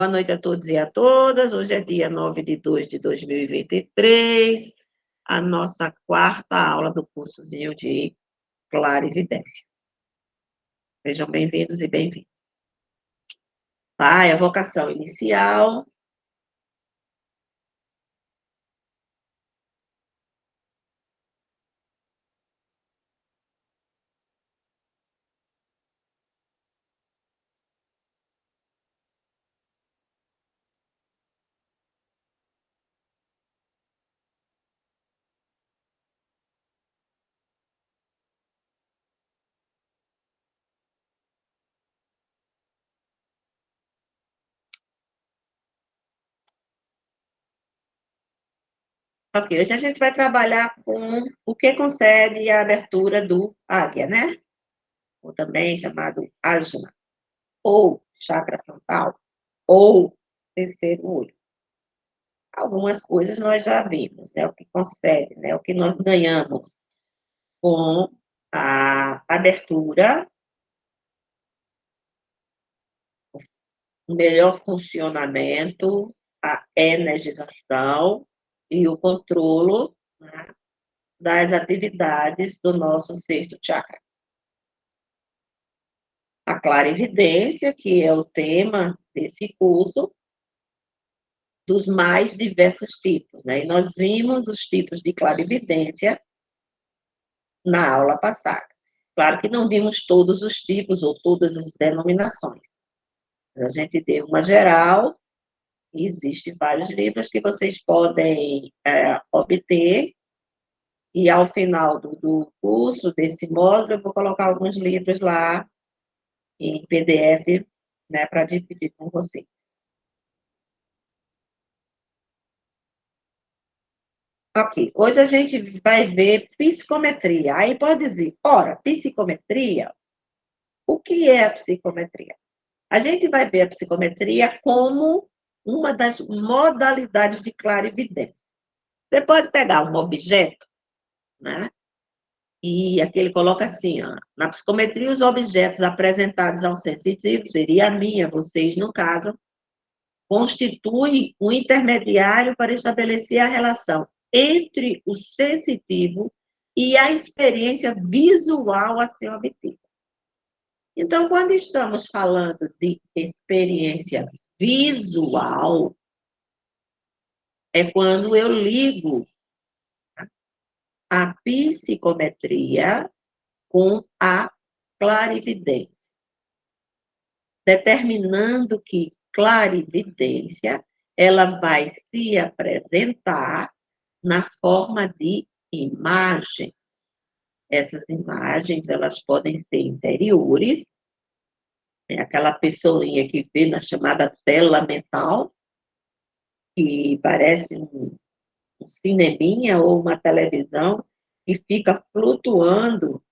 Boa noite a todos e a todas. Hoje é dia 9/2/2023, a nossa quarta aula do cursozinho de Clarividência. Sejam bem-vindos e bem-vindas. A evocação inicial. Ok, hoje a gente vai trabalhar com o que concede a abertura do águia, né? Ou também chamado ajna, ou chakra frontal, ou terceiro olho. Algumas coisas nós já vimos, né? O que concede, né? O que nós ganhamos com a abertura, o melhor funcionamento, a energização e o controlo, né, das atividades do nosso sexto chakra. A clarividência, que é o tema desse curso, dos mais diversos tipos, né? E nós vimos os tipos de clarividência na aula passada. Claro que não vimos todos os tipos ou todas as denominações. A gente deu uma geral, e existem vários livros que vocês podem obter, e ao final do curso, desse módulo, eu vou colocar alguns livros lá em PDF, né, para dividir com vocês. Ok, hoje a gente vai ver psicometria. Aí pode dizer, ora, psicometria, o que é a psicometria? A gente vai ver a psicometria como uma das modalidades de clarividência. Você pode pegar um objeto, né? E aqui ele coloca assim, ó, na psicometria, os objetos apresentados ao sensitivo, seria a minha, vocês no caso, constitui um intermediário para estabelecer a relação entre o sensitivo e a experiência visual a ser obtida. Então, quando estamos falando de experiência visual, é quando eu ligo a psicometria com a clarividência, determinando que clarividência ela vai se apresentar na forma de imagens. Essas imagens, elas podem ser interiores, é aquela pessoinha que vê na chamada tela mental, que parece um cineminha ou uma televisão, que fica flutuando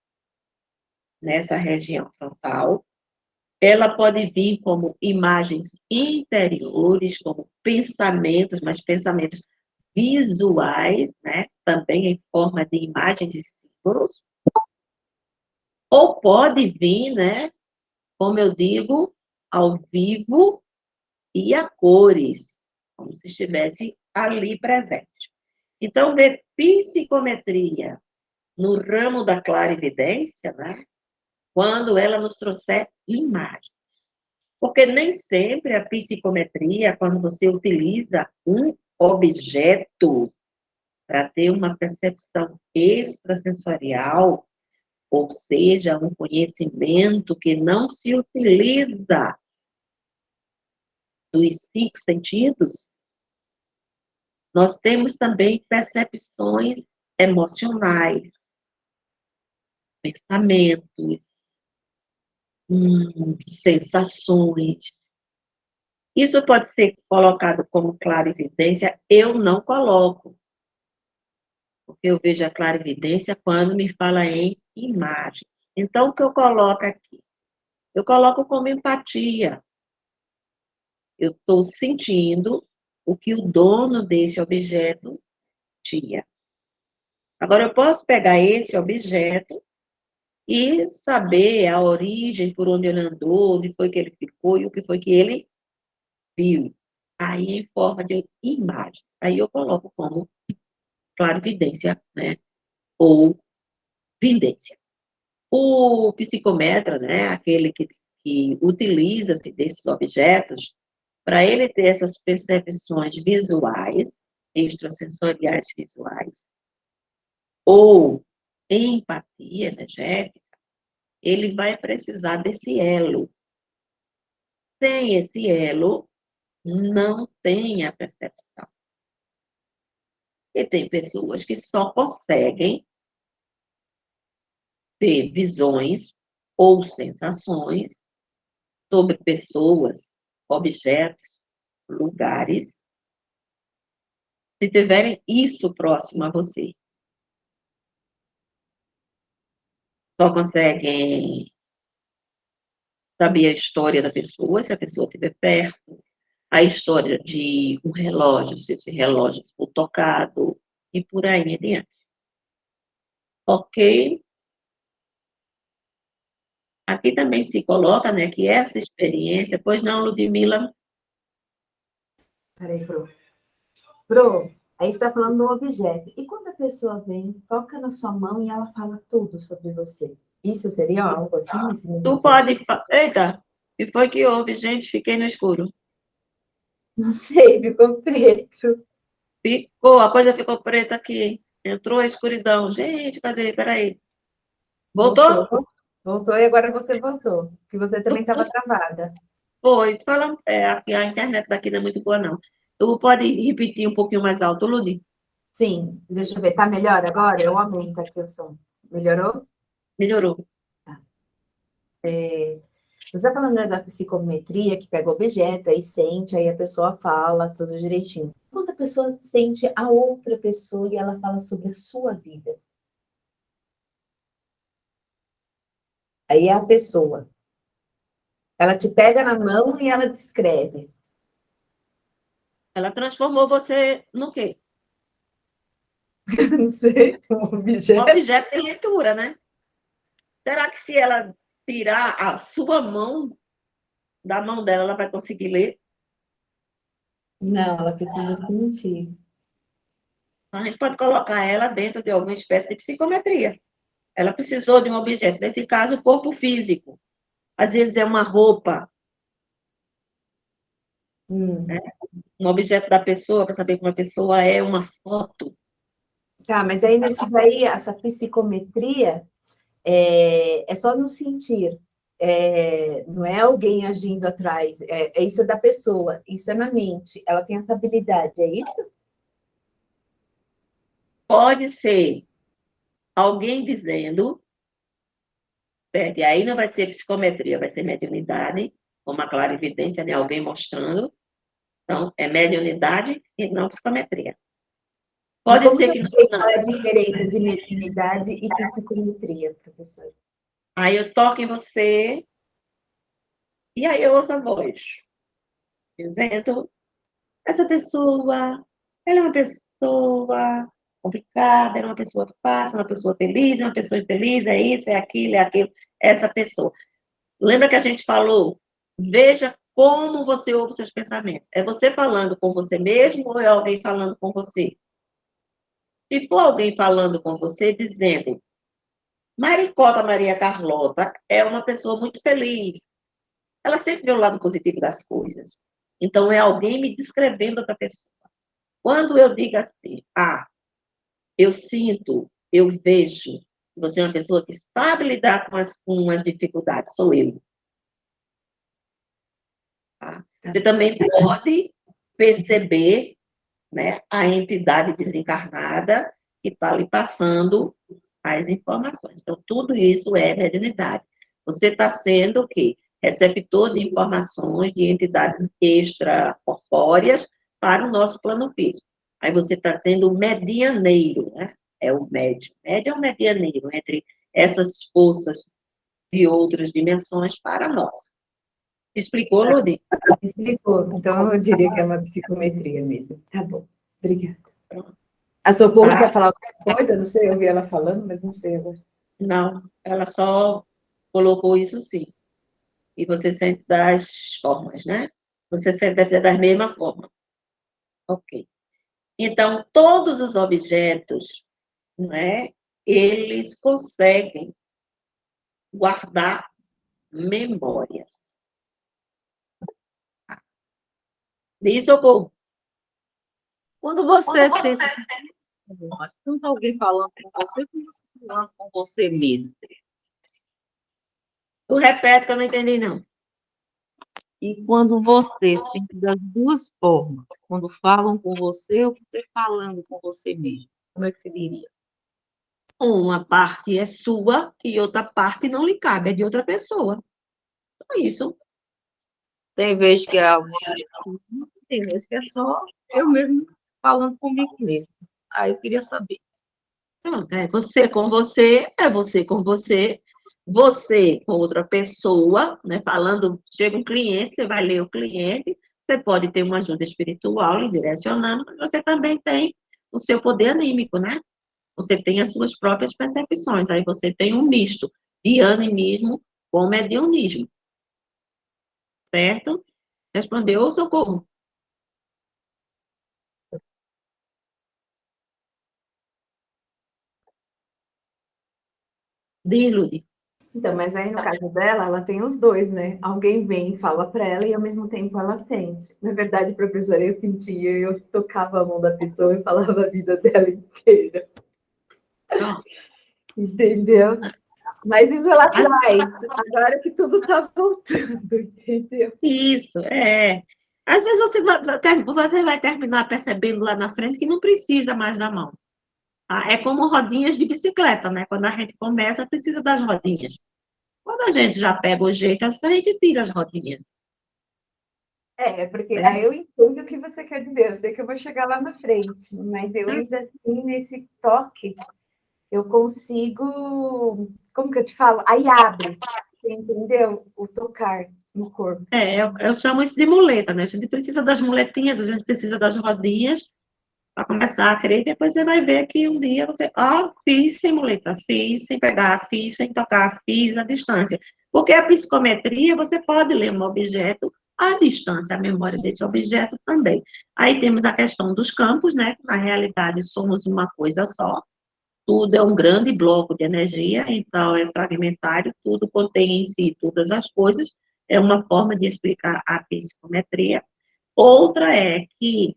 nessa região frontal. Ela pode vir como imagens interiores, como pensamentos, mas pensamentos visuais, né? Também em forma de imagens e símbolos. Ou pode vir, né? Como eu digo, ao vivo e a cores, como se estivesse ali presente. Então, ver psicometria no ramo da clarividência, né? Quando ela nos trouxer imagem. Porque nem sempre a psicometria, quando você utiliza um objeto para ter uma percepção extrasensorial, ou seja, um conhecimento que não se utiliza dos cinco sentidos, nós temos também percepções emocionais, pensamentos, sensações. Isso pode ser colocado como clarividência, eu não coloco, porque eu vejo a clarividência quando me fala em imagem. Então, o que eu coloco aqui? Eu coloco como empatia. Eu estou sentindo o que o dono desse objeto tinha. Agora, eu posso pegar esse objeto e saber a origem, por onde ele andou, onde foi que ele ficou e o que foi que ele viu, aí em forma de imagens. Aí eu coloco como clarividência, né? Ou vidência. O psicometra, né? Aquele que utiliza-se desses objetos, para ele ter essas percepções visuais, extrasensoriais visuais, ou empatia energética, ele vai precisar desse elo. Sem esse elo, não tem a percepção. E tem pessoas que só conseguem ter visões ou sensações sobre pessoas, objetos, lugares, se tiverem isso próximo a você. Só conseguem saber a história da pessoa, se a pessoa estiver perto, a história de um relógio, se esse relógio for tocado, e por aí em diante. Ok? Aqui também se coloca, né, que essa experiência, pois não, Ludmila? Peraí, Pro. Pro, aí você está falando do objeto. E quando a pessoa vem, toca na sua mão e ela fala tudo sobre você? Isso seria algo assim, nesse mesmo Tu sentido? pode... Eita, o que foi que houve, gente? Fiquei no escuro. Não sei, ficou preto. Ficou, a coisa ficou preta aqui. Entrou a escuridão. Gente, cadê? Peraí. Voltou. Voltou? Voltou e agora você voltou. Que você também Tu estava travada. foi. Fala, aqui, a internet daqui não é muito boa, não. Tu pode repetir um pouquinho mais alto, Ludi? Sim, deixa eu ver. Tá melhor agora? Eu aumento aqui o som. Melhorou? Melhorou. Tá. Você está falando, né, da psicometria, que pega o objeto, aí sente, aí a pessoa fala tudo direitinho. Quando a pessoa sente a outra pessoa e ela fala sobre a sua vida, aí é a pessoa. Ela te pega na mão e ela descreve. Ela transformou você no quê? Não sei, um Um objeto. objeto de leitura, né? Será que se ela tirar a sua mão da mão dela, ela vai conseguir ler? Não, ela precisa sentir. A gente pode colocar ela dentro de alguma espécie de psicometria. Ela precisou de um objeto, nesse caso, o corpo físico. Às vezes é uma roupa, né? Um objeto da pessoa, para saber como a pessoa é, uma foto. Tá, mas aí nisso daí, essa psicometria é só no sentir. Não é alguém agindo atrás, é isso da pessoa, isso é na mente. Ela tem essa habilidade, é isso? Pode ser alguém dizendo, certo? E aí não vai ser psicometria, vai ser mediunidade, como a clarividência, né? Alguém mostrando. Então, é mediunidade e não psicometria. E Pode como que ser eu que não, sei qual não. é a diferença de mediunidade e psicometria, professor? Aí eu toco em você e aí eu ouço a voz, dizendo, essa pessoa, ela é uma pessoa complicada, ela é uma pessoa fácil, uma pessoa feliz, uma pessoa infeliz, é isso, é aquilo, essa pessoa. Lembra que a gente falou? Veja como você ouve seus pensamentos. É você falando com você mesmo ou é alguém falando com você? Se for alguém falando com você, dizendo, Maricota Maria Carlota é uma pessoa muito feliz. Ela sempre vê o lado positivo das coisas. Então, é alguém me descrevendo outra pessoa. Quando eu digo assim, eu sinto, eu vejo, você é uma pessoa que sabe lidar com as dificuldades, sou eu. Tá? Você também pode perceber, né, a entidade desencarnada que está lhe passando as informações. Então, tudo isso é mediunidade. Você está sendo o quê? Receptor de informações de entidades extracorpóreas para o nosso plano físico. Aí você está sendo o medianeiro, né? É o médium. Médium é o medianeiro entre essas forças de outras dimensões para a nossa. Explicou, Ludi? Explicou. Então, eu diria que é uma psicometria mesmo. Tá bom. Obrigada. A Socorro Tá? quer falar alguma coisa? Não sei, eu ouvi ela falando, mas não sei agora. Não, ela só colocou isso sim. E você sente das formas, né? Você deve ser da mesma forma. Ok. Então, todos os objetos, né, eles conseguem guardar memórias. Diz, Socorro. Quando você sente tanto alguém falando com você, como você falando com você mesmo. Tu repete que eu não entendi, não. E quando você sente das duas formas, quando falam com você ou você falando com você mesmo, como é que você diria? Uma parte é sua e outra parte não lhe cabe, é de outra pessoa. Só isso. Tem vezes que é uma pessoa, tem vezes que é só eu mesmo falando comigo mesmo. Aí eu queria saber. Pronto, é você, é você com você com outra pessoa, né? Falando, chega um cliente, você vai ler o cliente, você pode ter uma ajuda espiritual lhe direcionando, mas você também tem o seu poder anímico, né? Você tem as suas próprias percepções, aí você tem um misto de animismo com mediunismo, certo? Respondeu, Socorro? Dilude. Então, mas aí no caso dela, ela tem os dois, né? Alguém vem e fala para ela e ao mesmo tempo ela sente. Na verdade, professora, eu sentia, eu tocava a mão da pessoa e falava a vida dela inteira. Pronto. Entendeu? Mas isso ela traz. Agora que tudo tá voltando, entendeu? Isso, é. Às vezes você vai terminar percebendo lá na frente que não precisa mais da mão. Ah, é como rodinhas de bicicleta, né? Quando a gente começa, precisa das rodinhas. Quando a gente já pega o jeito, a gente tira as rodinhas. Porque Né? aí eu entendo o que você quer dizer. Eu sei que eu vou chegar lá na frente, mas eu ainda assim, nesse toque, eu consigo. Como que eu te falo? Aí abre, você entendeu? O tocar no corpo. Eu chamo isso de muleta, né? A gente precisa das muletinhas, a gente precisa das rodinhas para começar a crer, e depois você vai ver que um dia você, fiz sem muleta, fiz sem pegar, fiz sem tocar, fiz à distância. Porque a psicometria, você pode ler um objeto à distância, a memória desse objeto também. Aí temos a questão dos campos, né? Na realidade, somos uma coisa só, tudo é um grande bloco de energia, então é fragmentário, tudo contém em si todas as coisas, é uma forma de explicar a psicometria. Outra é que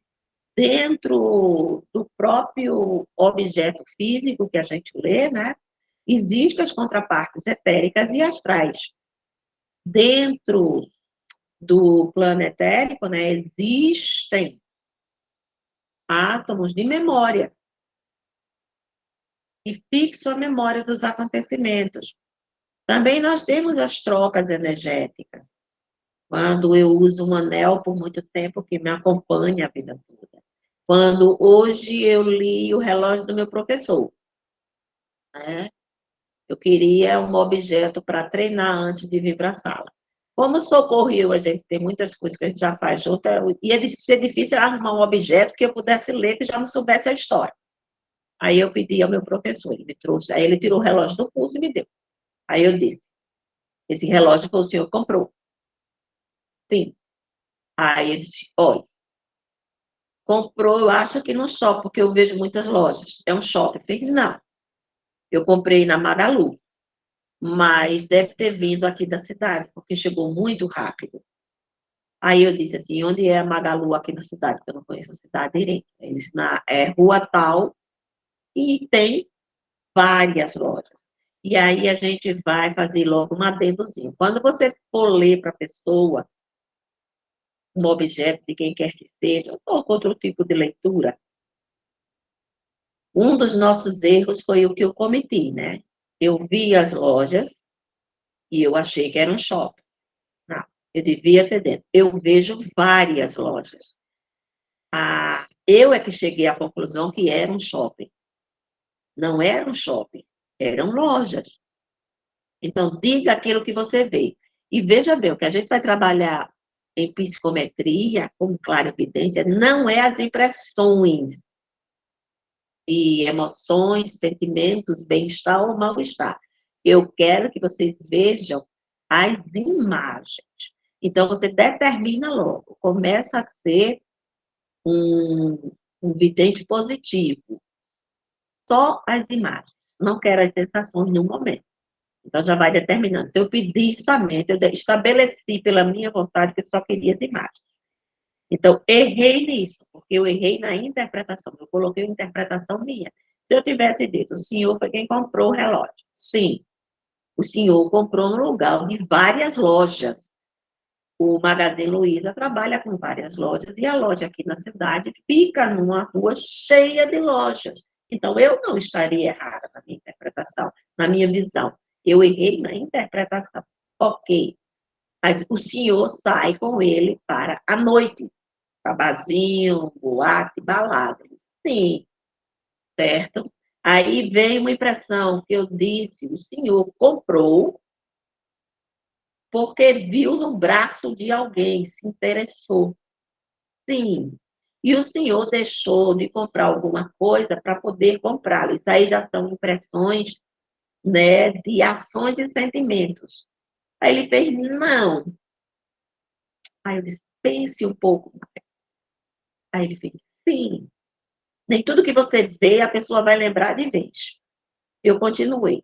dentro do próprio objeto físico que a gente lê, né, existem as contrapartes etéricas e astrais. Dentro do plano etérico, né, existem átomos de memória que fixam a memória dos acontecimentos. Também nós temos as trocas energéticas. Quando eu uso um anel por muito tempo que me acompanha a vida toda. Quando hoje eu li o relógio do meu professor, né? Eu queria um objeto para treinar antes de vir para a sala. Como socorreu, a gente tem muitas coisas que a gente já faz junto, ia ser difícil arrumar um objeto que eu pudesse ler que já não soubesse a história. Aí eu pedi ao meu professor, ele me trouxe, aí ele tirou o relógio do pulso e me deu. Aí eu disse, esse relógio foi o senhor que comprou? Sim. Aí eu disse, olha, comprou, eu acho que no shopping, porque eu vejo muitas lojas. É um shopping. Eu falei, não, eu comprei na Magalu, mas deve ter vindo aqui da cidade, porque chegou muito rápido. Aí eu disse assim, onde é a Magalu aqui na cidade? Que eu não conheço a cidade direito. Ele disse, rua tal, e tem várias lojas. E aí a gente vai fazer logo um adendozinho. Quando você for ler para a pessoa um objeto de quem quer que seja, ou outro tipo de leitura, um dos nossos erros foi o que eu cometi, né? Eu vi as lojas e eu achei que era um shopping. Não, eu devia ter dentro. Eu vejo várias lojas. Eu é que cheguei à conclusão que era um shopping. Não era um shopping, eram lojas. Então, diga aquilo que você vê. E veja bem, o que a gente vai trabalhar em psicometria, como clarividência, não é as impressões e emoções, sentimentos, bem-estar ou mal-estar. Eu quero que vocês vejam as imagens. Então, você determina logo, começa a ser um vidente positivo. Só as imagens, não quero as sensações no momento. Então, já vai determinando. Então, eu pedi somente, eu estabeleci pela minha vontade que eu só queria as imagens. Então, errei nisso, porque eu errei na interpretação. Eu coloquei uma interpretação minha. Se eu tivesse dito, o senhor foi quem comprou o relógio. Sim, o senhor comprou no lugar de várias lojas. O Magazine Luiza trabalha com várias lojas e a loja aqui na cidade fica numa rua cheia de lojas. Então, eu não estaria errada na minha interpretação, na minha visão. Eu errei na interpretação. Ok. Mas o senhor sai com ele para a noite. Para barzinho, boate, balada. Sim, certo? Aí vem uma impressão que eu disse, o senhor comprou porque viu no braço de alguém, se interessou. Sim. E o senhor deixou de comprar alguma coisa para poder comprá-lo. Isso aí já são impressões, né, de ações e sentimentos. Aí ele fez, não. Aí eu disse, pense um pouco mais. Aí ele fez, sim. Nem tudo que você vê, a pessoa vai lembrar de vez. Eu continuei.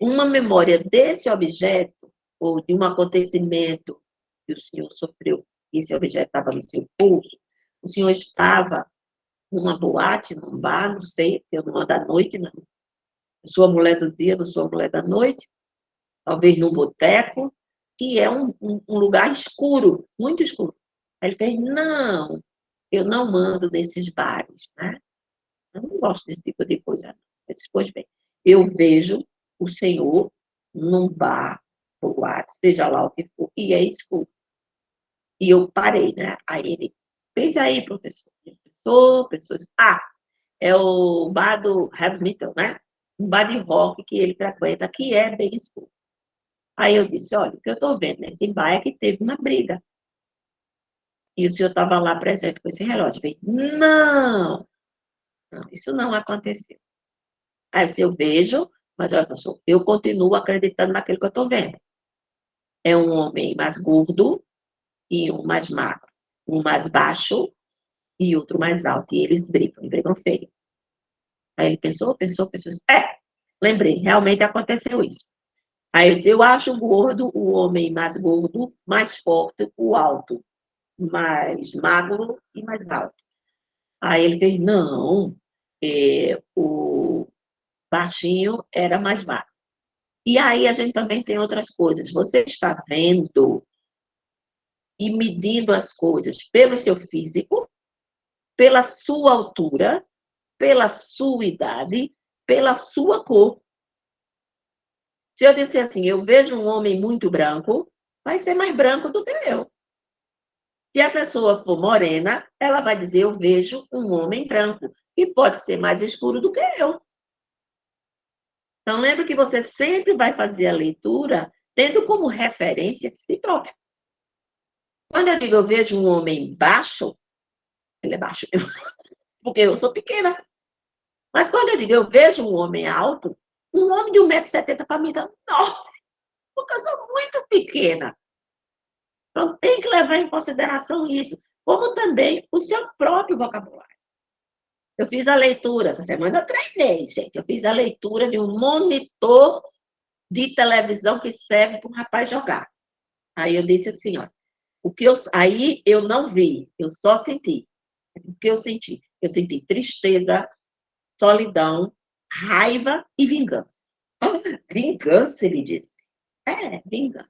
Uma memória desse objeto, ou de um acontecimento que o senhor sofreu, esse objeto estava no seu pulso, o senhor estava numa boate, num bar, não sei, porque eu não ando à noite, não. Eu sou a mulher do dia, não sou a mulher da noite, talvez num boteco, que é um lugar escuro, muito escuro. Aí ele fez, não, eu não mando nesses bares, né? Eu não gosto desse tipo de coisa. Eu disse, pois bem, eu vejo o senhor num bar, boate, seja lá o que for, e é escuro. E eu parei, né? Aí ele, fez aí, professor. Pessoas, é o bar do heavy metal, né? Um bar de rock que ele frequenta, que é bem escuro. Aí eu disse, olha, o que eu estou vendo nesse bar é que teve uma briga. E o senhor estava lá presente com esse relógio. Eu falei, não, isso não aconteceu. Aí eu vejo, mas olha, professor, eu continuo acreditando naquilo que eu estou vendo. É um homem mais gordo e um mais magro. Um mais baixo e outro mais alto. E eles brigam feio. Aí ele pensou. Lembrei, realmente aconteceu isso. Aí eu disse, eu acho o gordo, o homem mais gordo, mais forte, o alto, mais magro e mais alto. Aí ele fez, não, o baixinho era mais magro. E aí a gente também tem outras coisas. Você está vendo e medindo as coisas pelo seu físico, pela sua altura, pela sua idade, pela sua cor. Se eu disser assim, eu vejo um homem muito branco, vai ser mais branco do que eu. Se a pessoa for morena, ela vai dizer, eu vejo um homem branco, e pode ser mais escuro do que eu. Então, lembre que você sempre vai fazer a leitura tendo como referência si próprio. Quando eu digo eu vejo um homem baixo, ele é baixo, porque eu sou pequena. Mas quando eu digo eu vejo um homem alto, um homem de 1,70 m para mim está, não, porque eu sou muito pequena. Então, tem que levar em consideração isso, como também o seu próprio vocabulário. Eu fiz a leitura, essa semana eu treinei, gente. Eu fiz a leitura de um monitor de televisão que serve para um rapaz jogar. Aí eu disse assim, ó, aí eu não vi, eu só senti. O que eu senti? Eu senti tristeza, solidão, raiva e vingança. Vingança, ele disse. Vingança.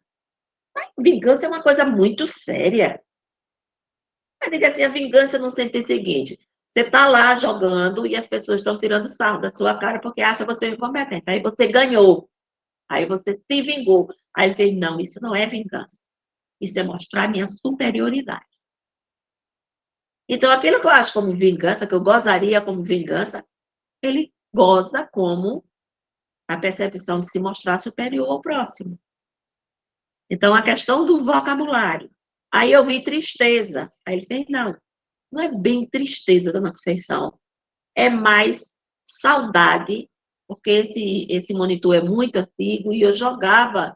Mas vingança é uma coisa muito séria. Eu digo assim, a vingança no sentido seguinte, você está lá jogando e as pessoas estão tirando sarro da sua cara porque acham você incompetente. Aí você ganhou. Aí você se vingou. Aí ele fez, não, isso não é vingança. Isso é mostrar minha superioridade. Então, aquilo que eu acho como vingança, que eu gozaria como vingança, ele goza como a percepção de se mostrar superior ao próximo. Então, a questão do vocabulário. Aí eu vi tristeza. Aí ele fez, não é bem tristeza, dona Conceição. É mais saudade, porque esse monitor é muito antigo e eu jogava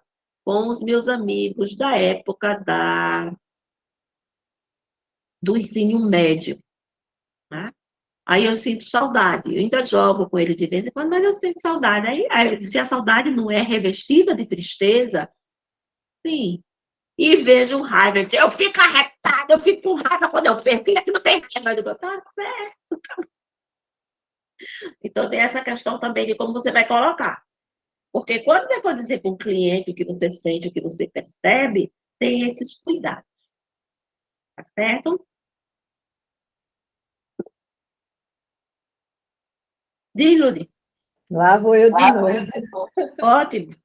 com os meus amigos da época do ensino médio, né? Aí eu sinto saudade. Eu ainda jogo com ele de vez em quando, mas eu sinto saudade. Aí se a saudade não é revestida de tristeza, sim. E vejo raiva. Eu fico arretada, eu fico com raiva quando eu perco. E aqui não tem raiva. Eu digo, tá certo. Então tem essa questão também de como você vai colocar. Porque quando você for dizer para um cliente o que você sente, o que você percebe, tem esses cuidados. Tá certo? Diz, Ludi. Lá vou eu de novo. Ótimo.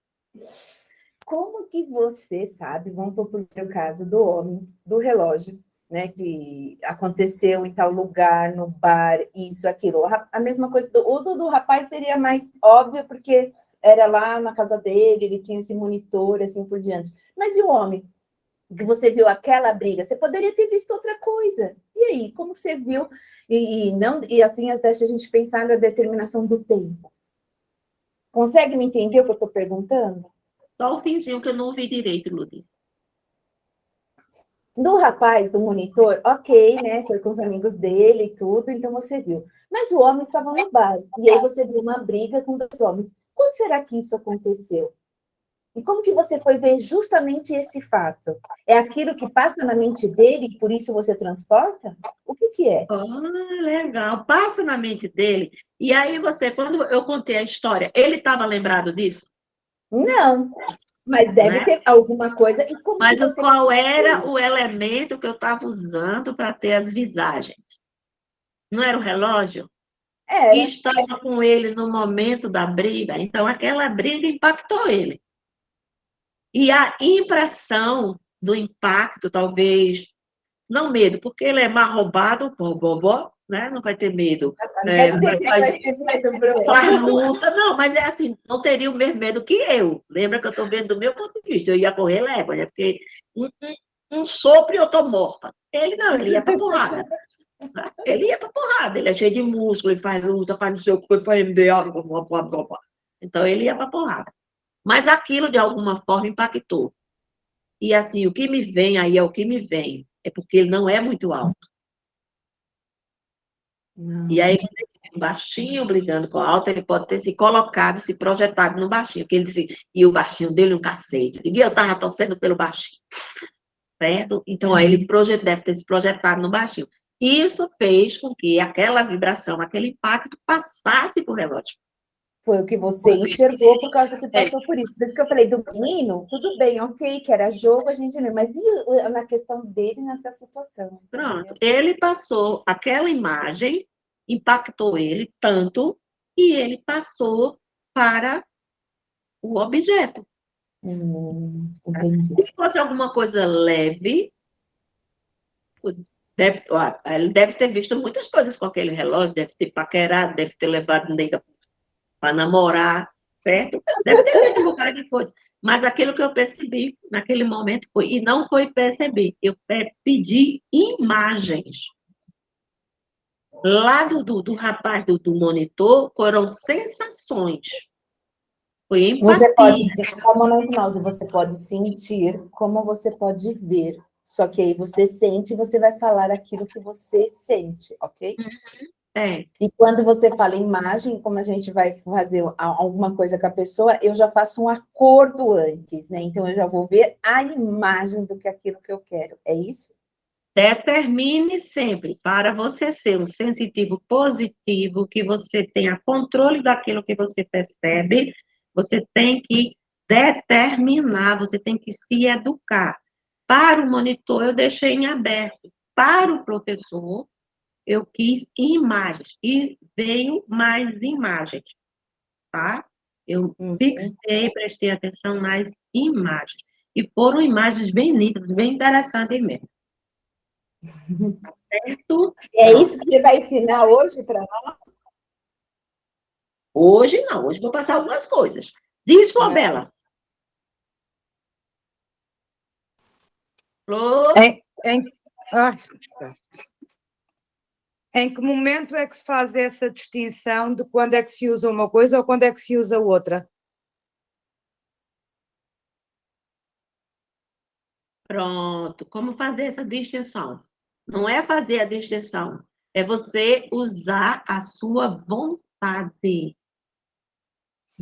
Como que você sabe, vamos para o primeiro caso do homem, do relógio, né, que aconteceu em tal lugar, no bar, isso, aquilo. A mesma coisa, do rapaz seria mais óbvio, porque era lá na casa dele, ele tinha esse monitor, assim por diante. Mas e o homem? Que você viu aquela briga, você poderia ter visto outra coisa. E aí, como você viu? E assim deixa a gente pensar na determinação do tempo. Consegue me entender o que eu estou perguntando? Só o finzinho que eu não ouvi direito, Ludi. Do rapaz, o monitor, ok, né? Foi com os amigos dele e tudo, então você viu. Mas o homem estava no bar, e aí você viu uma briga com dois homens. Quando será que isso aconteceu? E como que você foi ver justamente esse fato? É aquilo que passa na mente dele e por isso você transporta? O que é? Ah, legal. Passa na mente dele. E aí você, quando eu contei a história, ele estava lembrado disso? Não, mas deve Né? ter alguma coisa. E como que Mas você... qual era o elemento que eu estava usando para ter as visagens? Não era o relógio? E Era. estava com ele no momento da briga, então aquela briga impactou ele. E a impressão do impacto, talvez, não medo, porque ele é mais roubado, bobó, né? Não vai ter medo. Não quer dizer que vai ter medo, Bruno. Faz luta, não, mas é assim, não teria o mesmo medo que eu. Lembra que eu estou vendo do meu ponto de vista, eu ia correr légua, né? Porque um sopro e eu estou morta. Ele não, ele ia para porrada. Né? Ele ia para porrada, ele é cheio de músculo, ele faz luta, faz não sei o que, faz MBA, então ele ia para porrada. Mas aquilo, de alguma forma, impactou. E assim, o que me vem aí é o que me vem, é porque ele não é muito alto. E aí, baixinho brigando com o alto, ele pode ter se colocado, se projetado no baixinho, que ele disse, e o baixinho dele um cacete. E eu estava torcendo pelo baixinho, certo? Então, aí ele deve ter se projetado no baixinho. Isso fez com que aquela vibração, aquele impacto passasse por relógio. Foi o que você enxergou por causa que passou por isso. Por isso que eu falei do menino, tudo bem, ok, que era jogo, a gente lembra, mas e na questão dele nessa situação? Pronto, ele passou aquela imagem, impactou ele tanto, e ele passou para o objeto. Entendi. Se fosse alguma coisa leve, ele deve ter visto muitas coisas com aquele relógio, deve ter paquerado, deve ter levado nega para namorar, certo? Deve ter feito um bocado de coisa. Mas aquilo que eu percebi naquele momento foi, e não foi perceber, eu pedi imagens. Lá do rapaz do monitor, foram sensações. Foi Você empatia. pode, como na hipnose, você pode sentir, como você pode ver. Só que aí você sente, você vai falar aquilo que você sente, ok? É. E quando você fala imagem, como a gente vai fazer alguma coisa com a pessoa, eu já faço um acordo antes, né? Então, eu já vou ver a imagem do que aquilo que eu quero. É isso? Determine sempre, para você ser um sensitivo positivo, que você tenha controle daquilo que você percebe, você tem que determinar, você tem que se educar. Para o monitor, eu deixei em aberto. Para o professor, eu quis imagens, e veio mais imagens, tá? Eu fixei, prestei atenção nas imagens. E foram imagens bem nítidas, bem interessantes mesmo. Tá certo? É Pronto. isso que você vai ensinar hoje para nós? Hoje não, hoje vou passar algumas coisas. Diz, Flor Bela. Flor, Em que momento é que se faz essa distinção de quando é que se usa uma coisa ou quando é que se usa outra? Pronto. Como fazer essa distinção? Não é fazer a distinção, é você usar a sua vontade.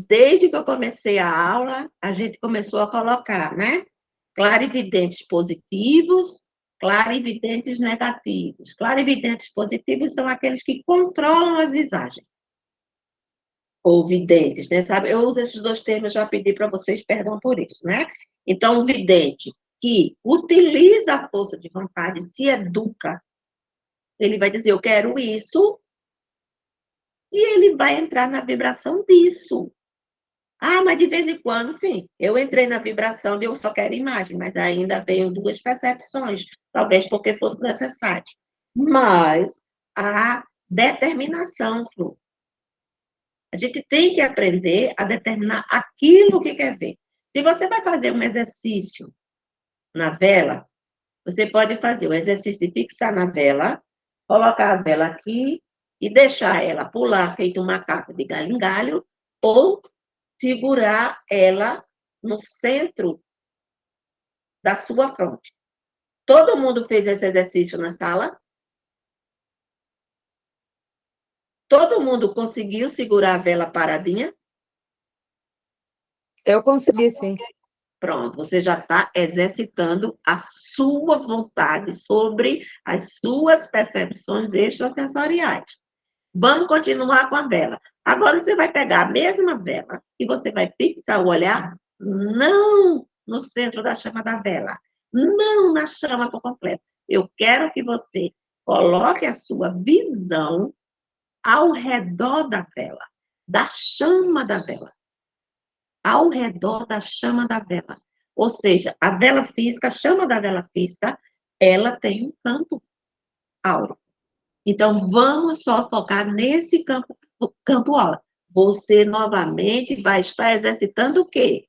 Desde que eu comecei a aula, a gente começou a colocar, né? Clarividentes positivos, clarividentes negativos. Clarividentes positivos são aqueles que controlam as visagens. Ou videntes, né? Sabe? Eu uso esses dois termos, já pedi para vocês perdão por isso, né? Então, o vidente que utiliza a força de vontade, se educa, ele vai dizer, eu quero isso, e ele vai entrar na vibração disso. Ah, mas de vez em quando, sim, eu entrei na vibração de eu só quero imagem, mas ainda veio duas percepções, talvez porque fosse necessário. Mas a determinação, Flu, a gente tem que aprender a determinar aquilo que quer ver. Se você vai fazer um exercício na vela, você pode fazer o exercício de fixar na vela, colocar a vela aqui e deixar ela pular feito um macaco de galho em galho, ou segurar ela no centro da sua fronte. Todo mundo fez esse exercício na sala? Todo mundo conseguiu segurar a vela paradinha? Eu consegui, sim. Pronto, você já está exercitando a sua vontade sobre as suas percepções extrasensoriais. Vamos continuar com a vela. Agora você vai pegar a mesma vela e você vai fixar o olhar não no centro da chama da vela, não na chama por completo. Eu quero que você coloque a sua visão ao redor da vela, da chama da vela, ao redor da chama da vela. Ou seja, a vela física, a chama da vela física, ela tem um campo áureo. Então, vamos só focar nesse campo áureo. Você, novamente, vai estar exercitando o quê?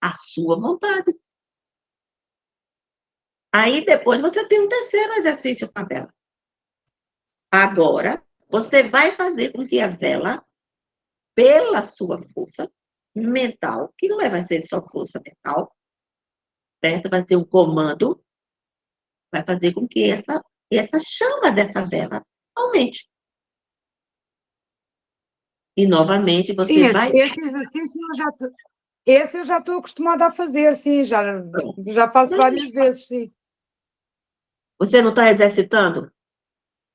A sua vontade. Aí, depois, você tem um terceiro exercício com a vela. Agora, você vai fazer com que a vela, pela sua força mental, que não vai ser só força mental, certo? Vai ser um comando, vai fazer com que essa chama dessa vela aumente. E, novamente, Sim, você vai... esse exercício esse eu já estou acostumada a fazer, sim, já faço várias vezes, sim. Você não está exercitando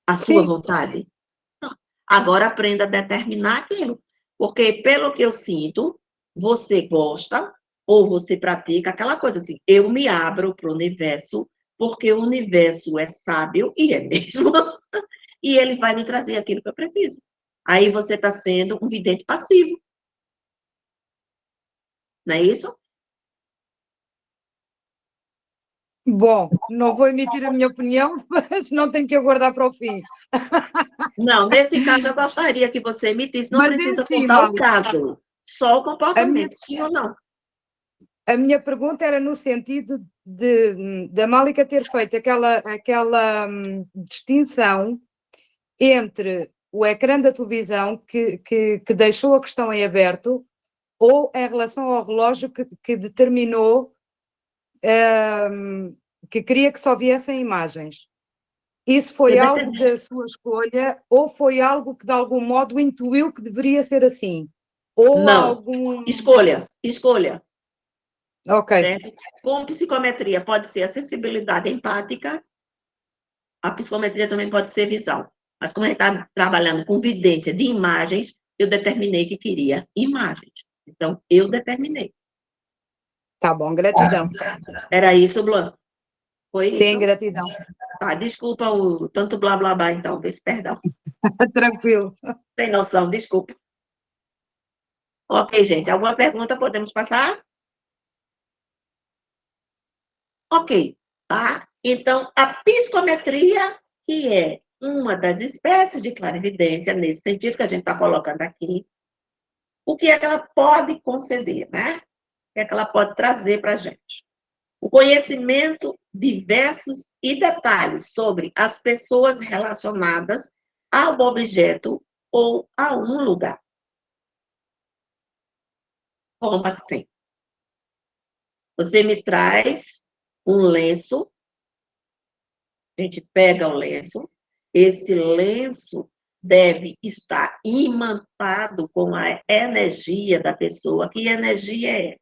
a sua Sim, vontade? Agora aprenda a determinar aquilo. Porque, pelo que eu sinto, você gosta ou você pratica aquela coisa assim, eu me abro para o universo, porque o universo é sábio, e é mesmo, e ele vai me trazer aquilo que eu preciso. Aí você está sendo um vidente passivo. Não é isso? bom, não vou emitir a minha opinião, mas não tenho que aguardar para o fim. Não, nesse caso eu gostaria que você emitisse, não Mas é precisa assim, contar o Mário, caso, só o a minha, comportamento, sim ou não. a minha pergunta era no sentido da Málica ter feito aquela distinção entre o ecrã da televisão que deixou a questão em aberto ou em relação ao relógio que determinou que queria que só viessem imagens. Isso foi algo da sua escolha ou foi algo que de algum modo intuiu que deveria ser assim? Ou Não. algum... Escolha. Ok, Certo? Com psicometria pode ser a sensibilidade empática, a psicometria também pode ser visão. Mas como a gente está trabalhando com vidência de imagens, eu determinei que queria imagens. Então, eu determinei. tá bom, gratidão. Era isso, Blanc? Foi Sim, isso? gratidão. Tá, desculpa o tanto blá blá blá, então, perdão. Tranquilo. Sem noção, desculpa. Ok, gente, alguma pergunta podemos passar? Ok, tá? Então, a psicometria, que é uma das espécies de clarividência, nesse sentido que a gente está colocando aqui, o que é que ela pode conceder, né? O que é que ela pode trazer para a gente? O conhecimento diversos e detalhes sobre as pessoas relacionadas ao objeto ou a um lugar. Como assim? Você me traz um lenço, a gente pega o lenço, esse lenço deve estar imantado com a energia da pessoa. Que energia é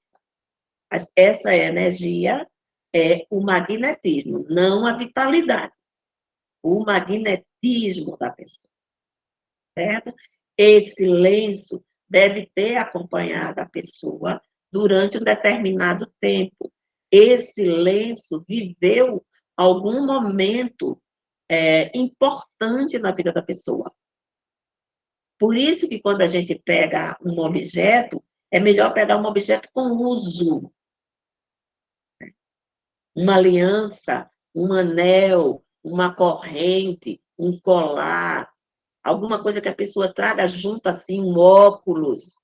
essa? Essa energia é o magnetismo, não a vitalidade. O magnetismo da pessoa, certo? Esse lenço deve ter acompanhado a pessoa durante um determinado tempo. Esse lenço viveu algum momento importante na vida da pessoa. Por isso que quando a gente pega um objeto, é melhor pegar um objeto com uso. Uma aliança, um anel, uma corrente, um colar, alguma coisa que a pessoa traga junto, assim, um óculos,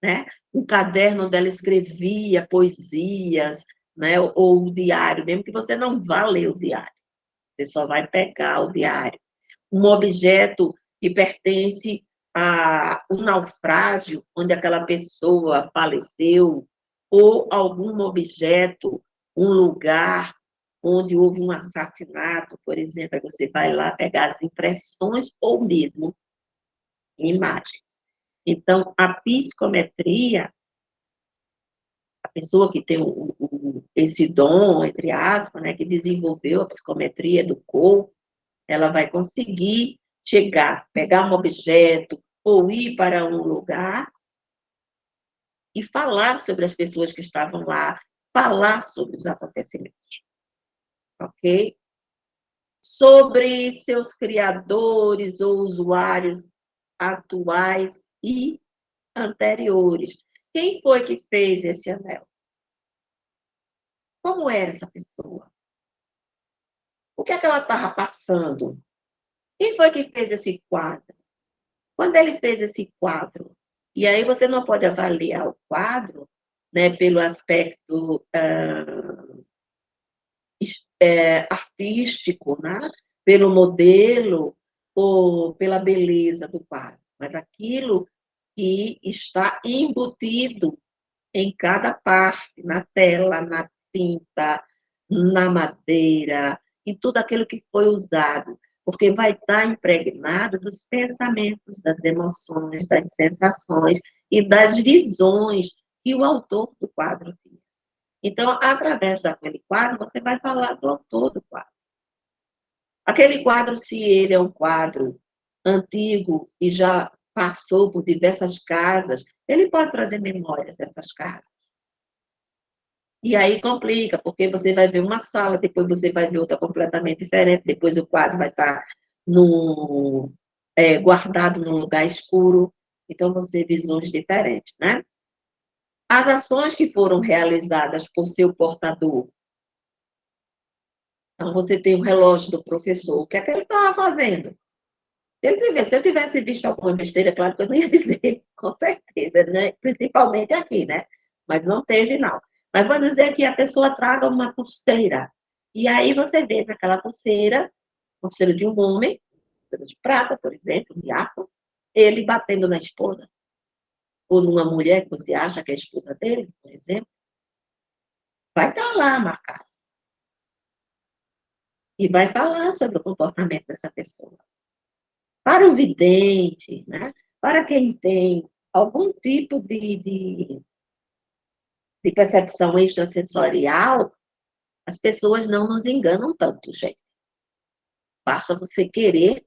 né? Um caderno onde ela escrevia poesias, né? Ou o diário, mesmo que você não vá ler o diário, você só vai pegar o diário. Um objeto que pertence a um naufrágio, onde aquela pessoa faleceu, ou algum objeto, um lugar onde houve um assassinato, por exemplo, aí você vai lá pegar as impressões ou mesmo imagens. Então, a psicometria, a pessoa que tem esse dom, entre aspas, né, que desenvolveu a psicometria do corpo, ela vai conseguir chegar, pegar um objeto ou ir para um lugar e falar sobre as pessoas que estavam lá, falar sobre os acontecimentos, ok? Sobre seus criadores ou usuários atuais e anteriores. Quem foi que fez esse anel? Como era essa pessoa? O que é que ela estava passando? Quem foi que fez esse quadro? Quando ele fez esse quadro, e aí você não pode avaliar o quadro, né, pelo aspecto artístico, né, pelo modelo ou pela beleza do quadro, mas aquilo que está embutido em cada parte, na tela, na tinta, na madeira, em tudo aquilo que foi usado, porque vai estar impregnado dos pensamentos, das emoções, das sensações e das visões que o autor do quadro tinha. Então, através daquele quadro, você vai falar do autor do quadro. Aquele quadro, se ele é um quadro antigo e já passou por diversas casas, ele pode trazer memórias dessas casas. E aí complica, porque você vai ver uma sala, depois você vai ver outra completamente diferente, depois o quadro vai estar guardado num lugar escuro. Então, você vê visões diferentes, né? As ações que foram realizadas por seu portador. Então, você tem o relógio do professor. O que é que ele estava fazendo? Se eu tivesse visto alguma besteira, claro que eu não ia dizer, com certeza, né? Principalmente aqui, né? Mas não teve, não. Mas vou dizer que a pessoa traga uma pulseira. E aí você vê naquela pulseira de um homem, pulseira de prata, por exemplo, de aço, ele batendo na esposa. Ou numa mulher que você acha que é a esposa dele, por exemplo. Vai estar lá marcado. E vai falar sobre o comportamento dessa pessoa. Para o vidente, né? Para quem tem algum tipo de percepção extrasensorial, as pessoas não nos enganam tanto, gente. Basta você querer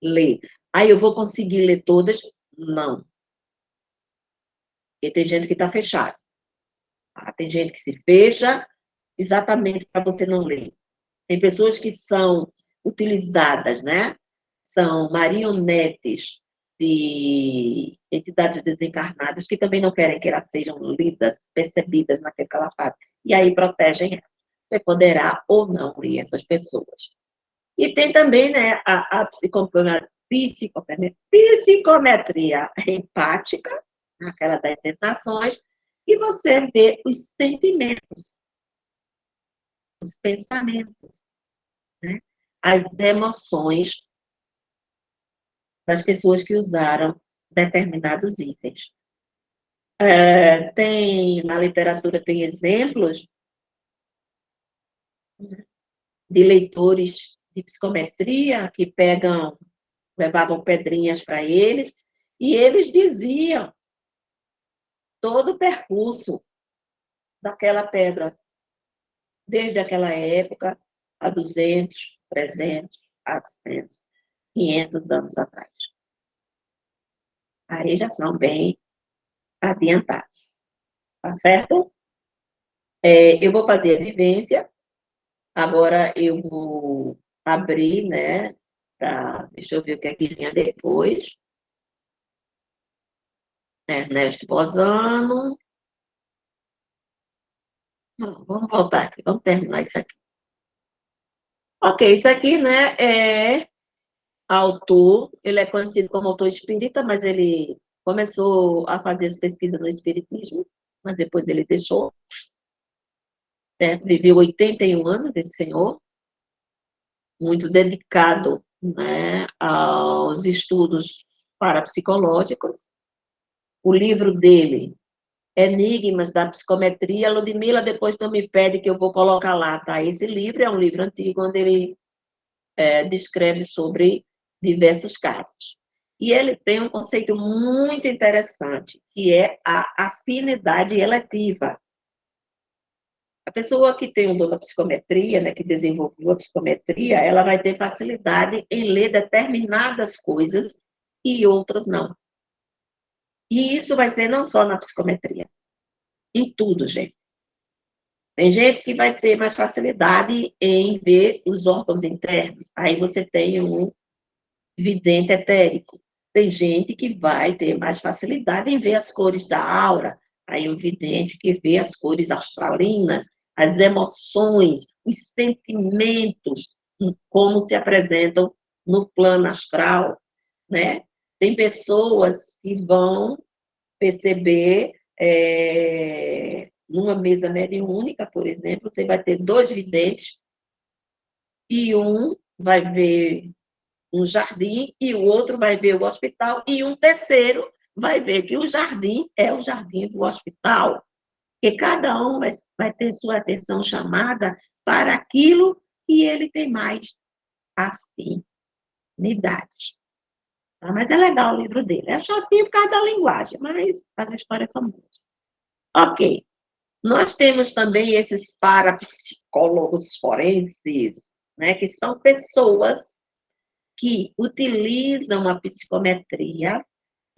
ler. Aí eu vou conseguir ler todas? Não. Porque tem gente que está fechada. Tá? Tem gente que se fecha exatamente para você não ler. Tem pessoas que são utilizadas, né? São marionetes de entidades desencarnadas que também não querem que elas sejam lidas, percebidas naquilo que ela faz. E aí protegem elas. Você poderá ou não ler essas pessoas. E tem também, né, a psicometria empática, aquela das sensações, e você vê os sentimentos, os pensamentos, né? As emoções das pessoas que usaram determinados itens. Na literatura tem exemplos de leitores de psicometria que levavam pedrinhas para eles, e eles diziam todo o percurso daquela pedra, desde aquela época, há 200, 300, 400, 500 anos atrás. Aí já são bem adiantados, tá certo? Eu vou fazer a vivência, agora eu vou abrir, né, deixa eu ver o que é que vinha depois. Ernesto Bozano. Não, vamos voltar aqui, vamos terminar isso aqui. Ok, isso aqui, né, é autor, ele é conhecido como autor espírita, mas ele começou a fazer as pesquisas no espiritismo, mas depois ele deixou. Viveu 81 anos, esse senhor, muito dedicado, né, aos estudos parapsicológicos. O livro dele, Enigmas da Psicometria, Ludmila depois não me pede que eu vou colocar lá, tá? Esse livro é um livro antigo, onde ele descreve sobre diversos casos. E ele tem um conceito muito interessante, que é a afinidade eletiva. A pessoa que tem o dom da psicometria, né, que desenvolveu a psicometria, ela vai ter facilidade em ler determinadas coisas e outras não. E isso vai ser não só na psicometria, em tudo, gente. Tem gente que vai ter mais facilidade em ver os órgãos internos. Aí você tem um vidente etérico. Tem gente que vai ter mais facilidade em ver as cores da aura. Aí um vidente que vê as cores astralinas, as emoções, os sentimentos, como se apresentam no plano astral, né? Tem pessoas que vão perceber, numa mesa mediúnica, por exemplo, você vai ter 2 videntes, e um vai ver um jardim, e o outro vai ver o hospital, e um terceiro vai ver que o jardim é o jardim do hospital. Porque cada um vai ter sua atenção chamada para aquilo que ele tem mais afinidade. Tá? Mas é legal o livro dele. É chatinho por causa da linguagem, mas as histórias são boas. Ok. Nós temos também esses parapsicólogos forenses, né, que são pessoas que utilizam a psicometria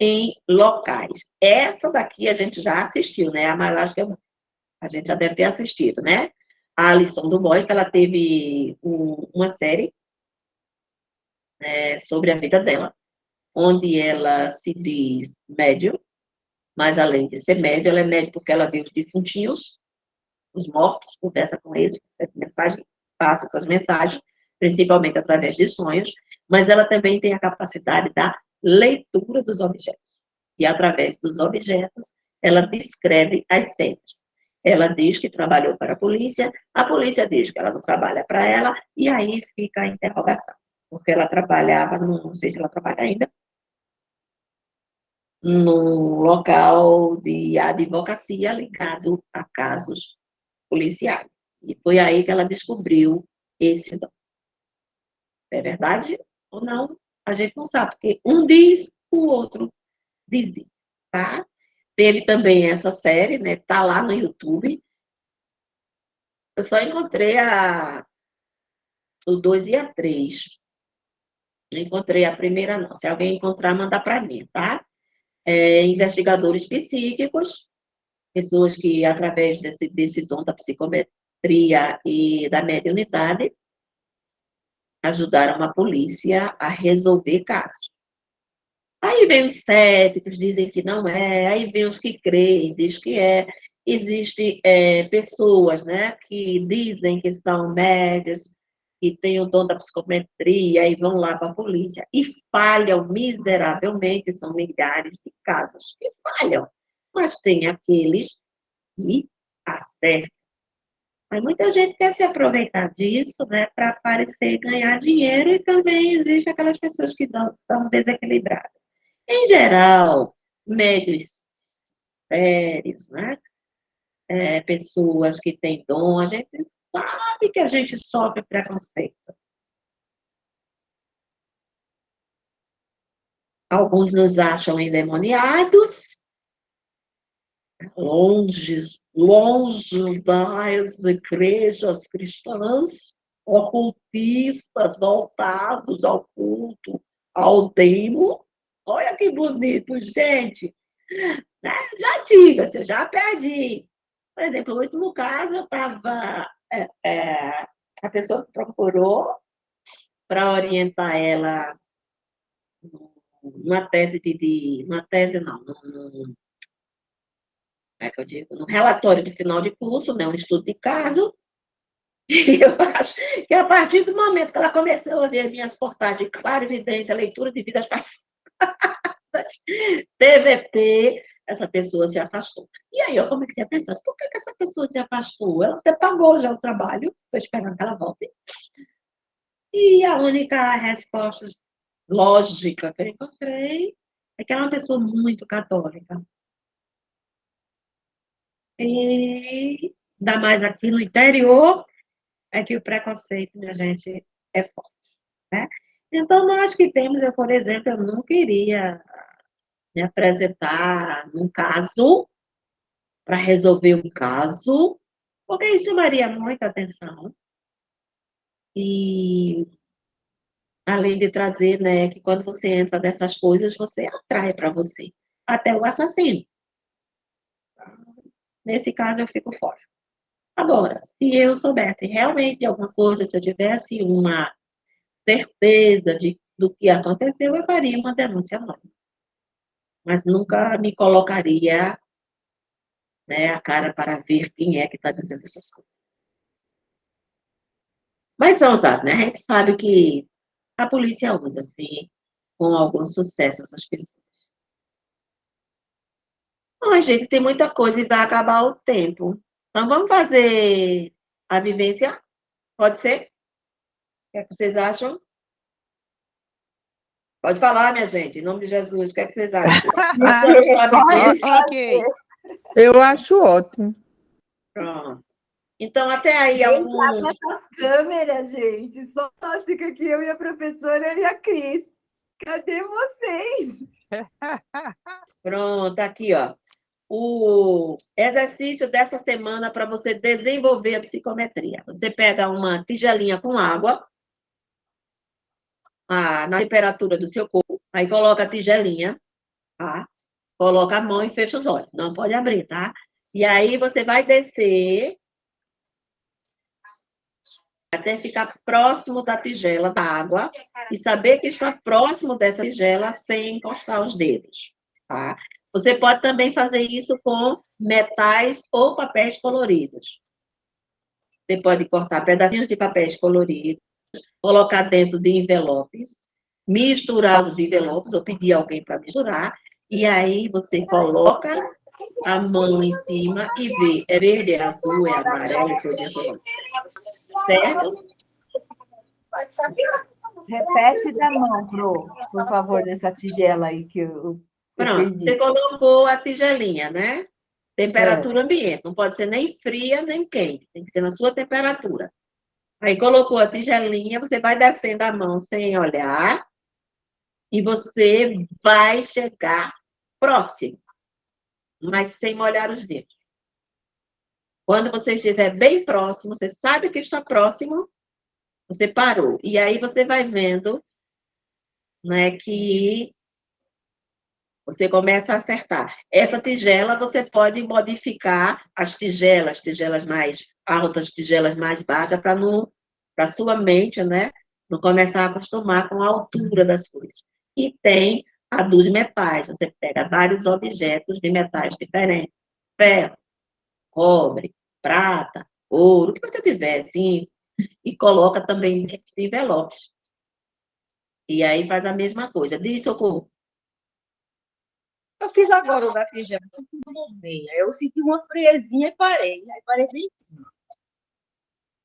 em locais. Essa daqui a gente já assistiu, né? Mas acho que a gente já deve ter assistido, né? A Alison Dubois, que ela teve uma série sobre a vida dela, onde ela se diz médium, mas além de ser médium, ela é médium porque ela vê os defuntinhos, os mortos, conversa com eles, recebe mensagem, passa essas mensagens, principalmente através de sonhos, mas ela também tem a capacidade da leitura dos objetos. E através dos objetos, ela descreve as cenas. Ela diz que trabalhou para a polícia diz que ela não trabalha para ela, e aí fica a interrogação. Porque ela trabalhava, não sei se ela trabalha ainda, num local de advocacia ligado a casos policiais. E foi aí que ela descobriu esse dom. É verdade ou não? A gente não sabe, porque um diz, o outro diz, tá? Teve também essa série, né? Tá lá no YouTube. Eu só encontrei o 2 e a 3. Não encontrei a primeira, não. Se alguém encontrar, manda para mim, tá? Investigadores psíquicos, pessoas que, através desse dom da psicometria e da mediunidade, ajudaram a polícia a resolver casos. Aí vem os céticos, dizem que não é, aí vem os que creem, diz que é. Existem pessoas, né, que dizem que são médias, que têm o dom da psicometria e vão lá para a polícia e falham miseravelmente, são milhares de casos que falham. Mas tem aqueles que acertam. Mas muita gente quer se aproveitar disso, né, para aparecer e ganhar dinheiro, e também existe aquelas pessoas que estão desequilibradas. Em geral, médios sérios, né, pessoas que têm dom, a gente sabe que a gente sofre preconceito. Alguns nos acham endemoniados, longe das igrejas cristãs, ocultistas, voltados ao culto, ao demo. Olha que bonito, gente. Né? Já tive, assim, eu já perdi. Por exemplo, no último caso, eu estava. A pessoa procurou para orientar ela numa tese Uma tese não, como é que eu digo? No relatório de final de curso, né, um estudo de caso. E eu acho que a partir do momento que ela começou a ver minhas portagens, clarividência, leitura de vidas passadas, TVP, essa pessoa se afastou. E aí eu comecei a pensar, por que essa pessoa se afastou? Ela até pagou já o trabalho, estou esperando que ela volte. E a única resposta lógica que eu encontrei é que ela é uma pessoa muito católica. E ainda mais aqui no interior, é que o preconceito, minha gente, é forte. Né? Então, nós que temos, eu, por exemplo, eu não queria me apresentar num caso, para resolver um caso, porque isso chamaria muita atenção. E, além de trazer, né, que quando você entra nessas coisas, você atrai para você até o assassino. Nesse caso, eu fico fora. Agora, se eu soubesse realmente de alguma coisa, se eu tivesse uma certeza do que aconteceu, eu faria uma denúncia anônima. Mas nunca me colocaria, né, a cara para ver quem é que está dizendo essas coisas. Mas são usados, né? A gente sabe que a polícia usa, assim, com algum sucesso essas pessoas. Bom, gente, tem muita coisa e vai acabar o tempo. Então, vamos fazer a vivência? Pode ser? O que é que vocês acham? Pode falar, minha gente, em nome de Jesus. O que é que vocês acham? Ok. Eu acho ótimo. Pronto. Então, até aí, Gente, abre essas câmeras, gente. Só nós fica aqui, eu e a professora e a Cris. Cadê vocês? Pronto, aqui, ó. O exercício dessa semana para você desenvolver a psicometria. Você pega uma tigelinha com água, na temperatura do seu corpo, aí coloca a tigelinha, tá? Coloca a mão e fecha os olhos. Não pode abrir, tá? E aí você vai descer até ficar próximo da tigela da água e saber que está próximo dessa tigela sem encostar os dedos, tá? Você pode também fazer isso com metais ou papéis coloridos. Você pode cortar pedacinhos de papéis coloridos, colocar dentro de envelopes, misturar os envelopes, ou pedir alguém para misturar, e aí você coloca a mão em cima e vê, é verde, é azul, é amarelo, é cor. Certo? Repete da mão, por favor, nessa tigela aí que eu Pronto, você colocou a tigelinha, né? Temperatura ambiente, não pode ser nem fria, nem quente, tem que ser na sua temperatura. Aí colocou a tigelinha, você vai descendo a mão sem olhar, e você vai chegar próximo, mas sem molhar os dedos. Quando você estiver bem próximo, você sabe que está próximo, você parou. E aí você vai vendo, né, que você começa a acertar. Essa tigela, você pode modificar as tigelas mais altas, tigelas mais baixas, para a sua mente, né, não começar a acostumar com a altura das coisas. E tem a dos metais. Você pega vários objetos de metais diferentes. Ferro, cobre, prata, ouro, o que você tiver, assim, e coloca também dentro de envelopes. E aí faz a mesma coisa. Diz, Socorro. Eu fiz agora o da tigela, senti uma veia. Eu senti uma friezinha e parei. Aí parei bem em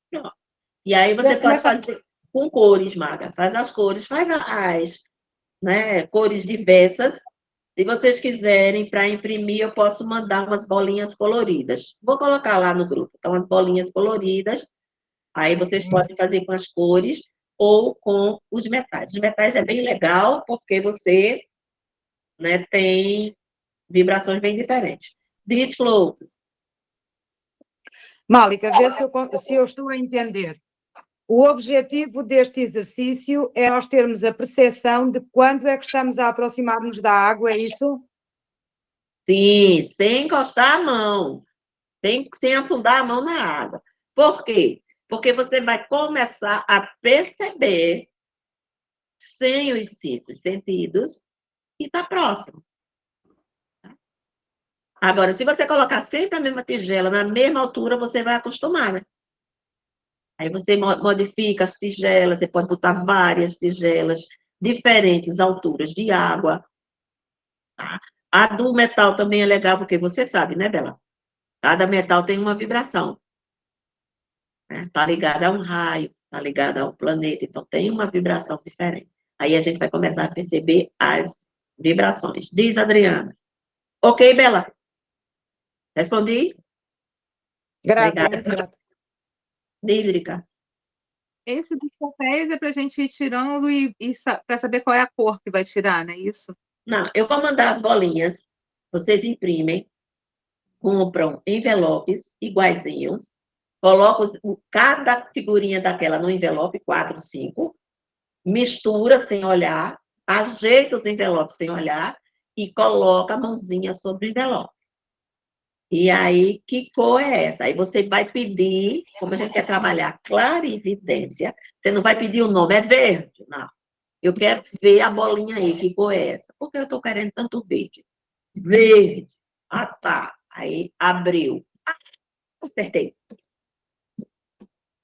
cima. E aí você pode fazer com cores, Maga. Faz as cores, faz as, né, cores diversas, Se vocês quiserem, para imprimir, eu posso mandar umas bolinhas coloridas. Vou colocar lá no grupo. Então, as bolinhas coloridas, aí vocês podem fazer com as cores ou com os metais. Os metais é bem legal, porque você, né, tem vibrações bem diferentes. Diz, Flor. Málica, vê se eu estou a entender. O objetivo deste exercício é nós termos a percepção de quando é que estamos a aproximar-nos da água, é isso? Sim, sem encostar a mão, sem afundar a mão na água. Por quê? Porque você vai começar a perceber, sem os cinco sentidos, que está próximo. Agora, se você colocar sempre a mesma tigela na mesma altura, você vai acostumar, né? Aí você modifica as tigelas, você pode botar várias tigelas, diferentes alturas de água. Tá? A do metal também é legal, porque você sabe, né, Bela? Cada metal tem uma vibração. Né? Tá ligada a um raio, tá ligada a um planeta, então tem uma vibração diferente. Aí a gente vai começar a perceber as vibrações. Diz, Adriana. Ok, Bela? Respondi? Grata, Obrigada. muito grata. Diz, Lírica. Esse dos papéis é para a gente ir tirando para saber qual é a cor que vai tirar, não é isso? Não, eu vou mandar as bolinhas, vocês imprimem, compram envelopes iguaizinhos, colocam cada figurinha daquela no envelope, 4, 5, mistura sem olhar, ajeita os envelopes sem olhar e coloca a mãozinha sobre o envelope. E aí, que cor é essa? Aí você vai pedir, como a gente quer trabalhar clarividência, você não vai pedir o nome, é verde, não. Eu quero ver a bolinha aí, que cor é essa? Por que eu estou querendo tanto verde? Verde. Ah, tá. Aí, abriu. Ah, acertei.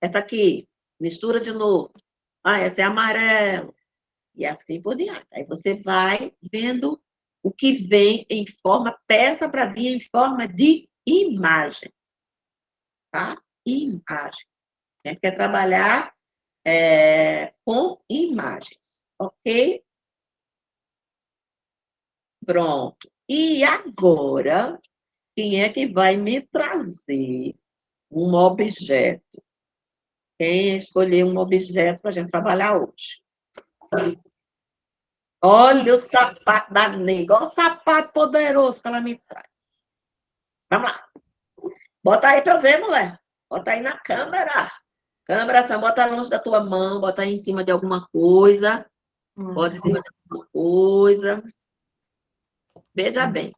Essa aqui, mistura de novo. Ah, essa é amarelo. E assim por diante. Aí você vai vendo o que vem em forma, peça para vir em forma de imagem. Tá? Imagem. A gente quer trabalhar com imagem. Ok? Pronto. E agora, quem é que vai me trazer um objeto? Quem escolher um objeto para a gente trabalhar hoje? Olha o sapato da nega, olha o sapato poderoso que ela me traz. Vamos lá. Bota aí para eu ver, mulher. Bota aí na câmera. Câmera, só bota longe da tua mão, bota aí em cima de alguma coisa. Bota em cima de alguma coisa. Veja bem.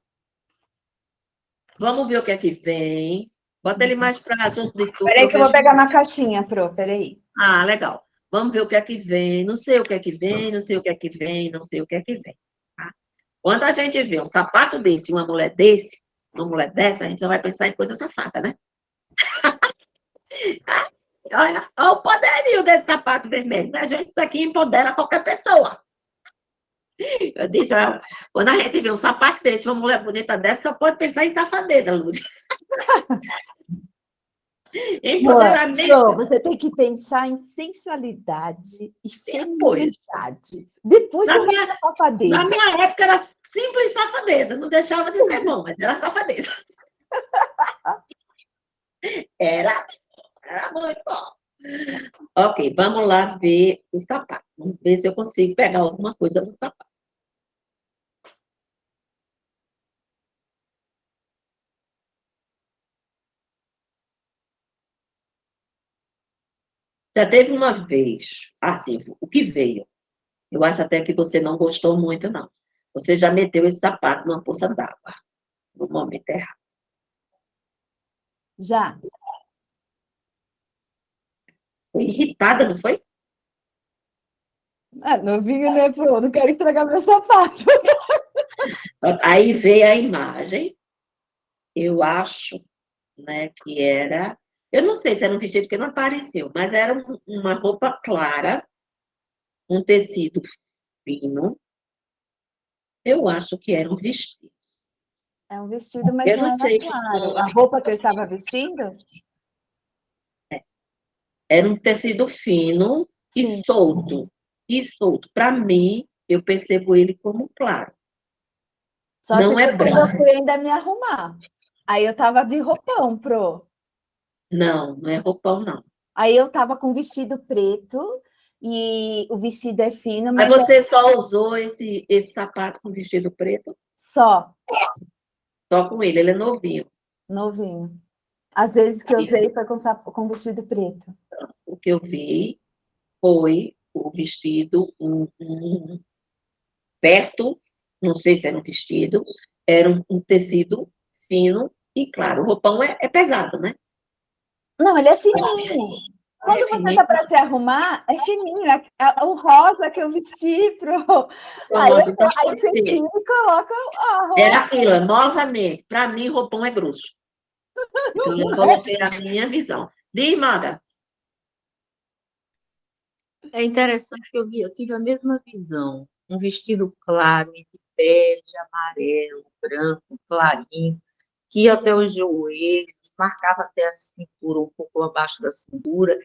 Vamos ver o que é que vem. Bota ele mais para junto de tudo. Peraí que eu vou pegar uma caixinha, Pro, peraí. Ah, legal. Vamos ver o que é que vem. Não sei o que é que vem, não sei o que é que vem, não sei o que é que vem. Tá? Quando a gente vê um sapato desse, uma mulher desse, uma mulher dessa, a gente já vai pensar em coisa safada, né? Olha, olha o poderio desse sapato vermelho. Né? Gente, isso aqui empodera qualquer pessoa. Eu disse, olha, quando a gente vê um sapato desse, uma mulher bonita dessa, só pode pensar em safadeza, Lúcia. Empoderamento. Não, você tem que pensar em sensualidade e feminilidade. Depois Na você minha- vai pra safadeza. Na minha época era simples safadeza, não deixava de ser bom, mas era safadeza. Era muito bom. Ok, vamos lá ver o sapato. Vamos ver se eu consigo pegar alguma coisa no sapato. Já teve uma vez, assim, o que veio? Eu acho até que você não gostou muito, não. Você já meteu esse sapato numa poça d'água, no momento errado. Já. Foi irritada, não foi? Novinho, né, Pro? Não quero estragar meu sapato. Aí veio a imagem, eu acho, né, que era... Eu não sei se era um vestido que não apareceu, mas era uma roupa clara, um tecido fino. Eu acho que era um vestido. É um vestido, mas Eu não não era sei. claro. A roupa que eu estava vestindo? Era um tecido fino e Sim. solto. E solto. Para mim, eu percebo ele como claro. Só Não se é for quando branco. eu fui ainda me arrumar. Aí eu tava de roupão, pro. Não, não é roupão, não. Aí eu tava com vestido preto e o vestido é fino, Mas mas é você só usou esse sapato com vestido preto? só, Só com ele é novinho. novinho. Às vezes que eu usei foi com vestido preto. O que eu vi foi o vestido perto, não sei se era um vestido, era um tecido fino e claro, o roupão é pesado, né? Não, ele é fininho. Quando É você fininho. tá para se arrumar, é fininho. É o rosa que eu vesti pro. Aí Pronto, eu, então aí pode você ser. tira e coloca a roupa. Era aquilo, novamente, para mim, roupão é grosso. Então, eu coloquei a minha visão. Diz, Maga. É interessante que eu tive a mesma visão. Um vestido claro, entre bege, amarelo, branco, clarinho, que ia até os joelhos, marcava até a cintura, um pouco abaixo da cintura,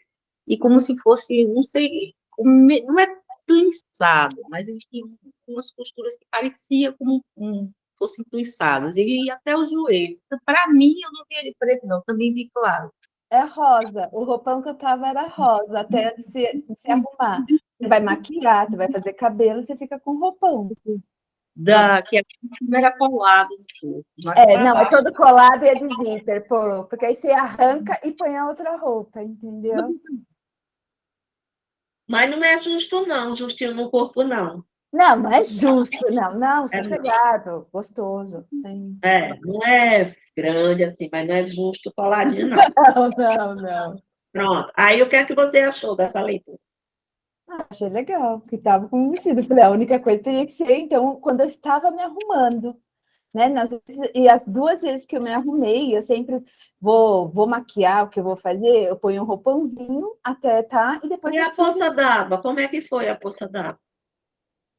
e como se fosse, não sei, não é plissado, mas ele tinha umas costuras que parecia como fossem plissadas, e ia até o joelho. Então, para mim, eu não vi ele preto, não, também vi claro. É rosa. O roupão que eu tava era rosa, até se arrumar. Você vai maquiar, você vai fazer cabelo, você fica com roupão. Que aqui em cima era colado no corpo, mas É, para não, é baixo. todo colado e é de zíper, pô, porque aí você arranca e põe a outra roupa, entendeu? Mas não é justo, não, justinho no corpo, não. Não, não é justo, não, É, sossegado, gostoso, sim. não é grande assim, mas não é justo coladinho, não. Não. Pronto. Aí, o que é que você achou dessa leitura? Achei legal, que estava com um vestido. Falei, a única coisa teria que ser, então, quando eu estava me arrumando, né? E as 2 vezes que eu me arrumei, eu sempre vou maquiar, o que eu vou fazer, eu ponho um roupãozinho até, tá? E depois E eu a tiro. poça d'água? Como é que foi a poça d'água?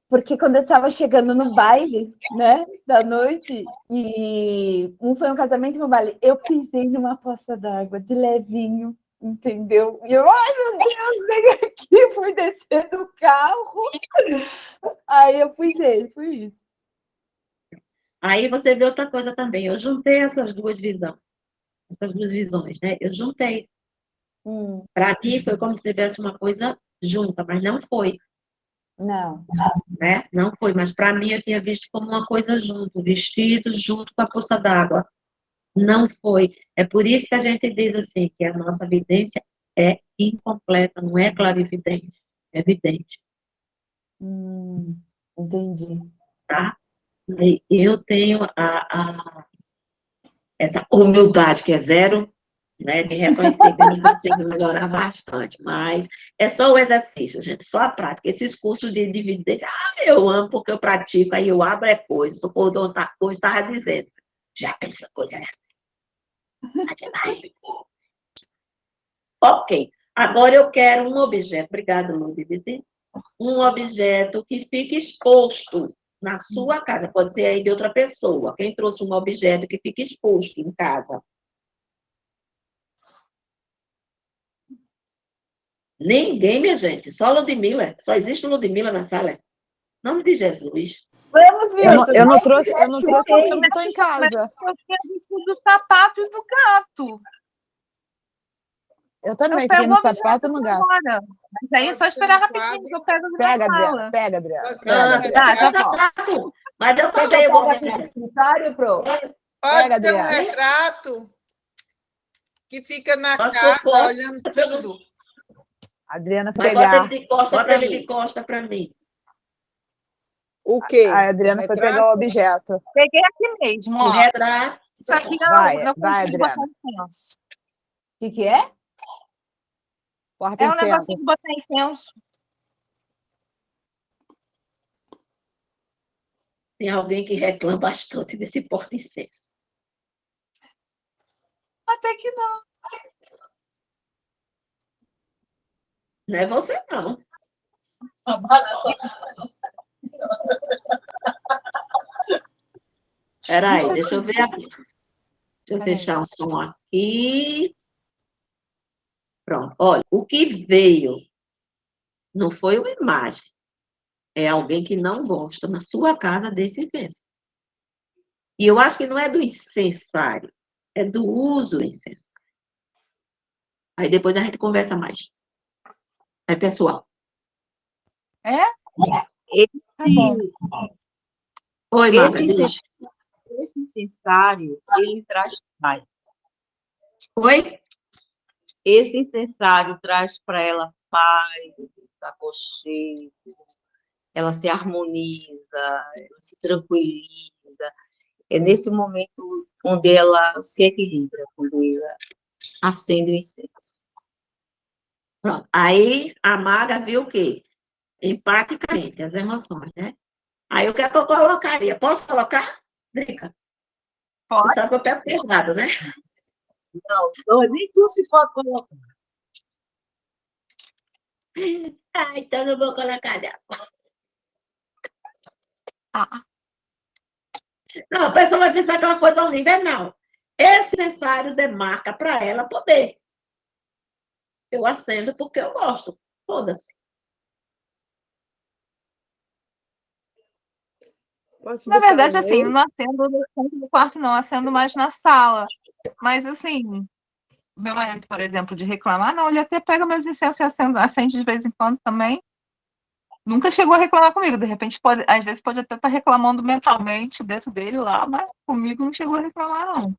Porque quando eu estava chegando no baile, né, da noite, e foi um casamento e um baile, eu pisei numa poça d'água, de levinho, entendeu? E eu, ai meu Deus, vem aqui, fui descer do carro, aí eu pisei, foi isso. Aí você vê outra coisa também. Eu juntei essas duas visões, né? Eu juntei. Para mim, foi como se tivesse uma coisa junta, mas não foi, Não. né? Não foi, mas para mim eu tinha visto como uma coisa junto, vestido junto com a poça d'água. Não foi. É por isso que a gente diz assim, que a nossa vidência é incompleta, não é clarividente, é vidente, Entendi. tá? E eu tenho essa humildade, que é zero, né? Me reconhecer que eu não consigo melhorar bastante, mas é só o exercício, gente, só a prática. Esses cursos de vidência, eu amo porque eu pratico, aí eu abro coisa, o cordão hoje estava dizendo, já pensou coisa, né? Ok, agora eu quero um objeto, obrigada, Lourdes, um objeto que fique exposto na sua casa, pode ser aí de outra pessoa. Quem trouxe um objeto que fique exposto em casa? Ninguém, minha gente, só Ludmilla, só existe Ludmilla na sala. Em nome de Jesus. Vamos, Wilson. Eu não trouxe porque eu não estou em casa. Eu tinha vestido do sapato e do gato. Eu também Eu fiquei pego no o objeto sapato e no gato. agora. Mas aí é só esperar rapidinho, que eu pego na Pega, Adriana, sala. pega, Adriana. Pronto, Tá, já volto. Mas eu Quer que falei, eu eu vou pegue aqui no escritório, Pro? Pega, Pode ser um Adriana. retrato que fica na Posso casa pôr olhando tudo. Adriana Mas pegar. bota ele de costa para mim. Costa para mim. O quê? A Adriana foi pegar o objeto. peguei aqui mesmo, O ó. retrato. Isso aqui é Vai, o meu vai, negocinho de botar Adriana. incenso. O que é? Porta É um incenso. negocinho de botar incenso. Tem alguém que reclama bastante desse porta-incenso. Até que não. Não é você, não. Peraí, deixa eu ver aqui. Deixa eu fechar o som aqui. Pronto. Olha, o que veio não foi uma imagem. É alguém que não gosta na sua casa desse incenso. E eu acho que não é do incensário, é do uso incensário. Aí depois a gente conversa mais. É pessoal. É? Esse, Tá bom. Oi, Maga, esse, diz. esse incensário, ele traz paz. Oi? Esse incensário traz para ela paz, aconchego, ela se harmoniza, ela se tranquiliza. É nesse momento onde ela se equilibra, quando ela acende o incenso. Pronto. Aí a Maga viu o quê? Empaticamente, as emoções, né? Aí o que é que eu colocaria? Posso colocar? Drica? Você Pode. sabe que eu pego pesado, né? Não, nem tu se pode colocar. Ah, então eu vou colocar não. Não, a pessoa vai pensar que é uma coisa horrível. Não. Esse necessário demarca para ela poder. Eu acendo porque eu gosto. Foda-se. Posso Na botar verdade, o assim, meu? não acendo no quarto, não, acendo mais na sala. Mas, assim, meu marido, por exemplo, de reclamar, não, ele até pega meus incensos e acende de vez em quando também. Nunca chegou a reclamar comigo. De repente, pode, às vezes pode até estar reclamando mentalmente dentro dele lá, mas comigo não chegou a reclamar, não.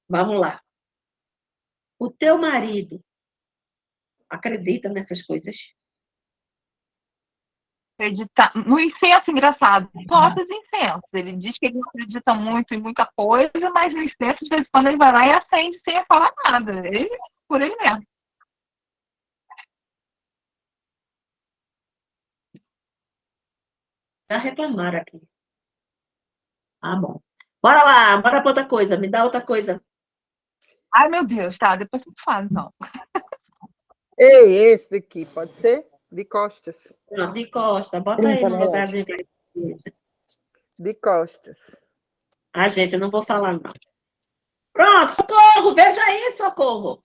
Vamos lá. O teu marido acredita nessas coisas? Acredita no incenso, engraçado. Gosta de incenso. Ele diz que ele não acredita muito em muita coisa, mas no incenso, de vez em quando, ele vai lá e acende sem falar nada. Ele, por ele mesmo. Já reclamaram aqui. Ah, bom. Bora lá, bora para outra coisa. Me dá outra coisa. Ai, meu Deus, tá. Depois você me fala, então. Ei, esse daqui, pode ser? De costas. Não, de costa. Bota aí 30 no reais. lugarzinho. Que ele- De costas. Ah, gente, eu não vou falar, não. Pronto, socorro! Veja aí, socorro!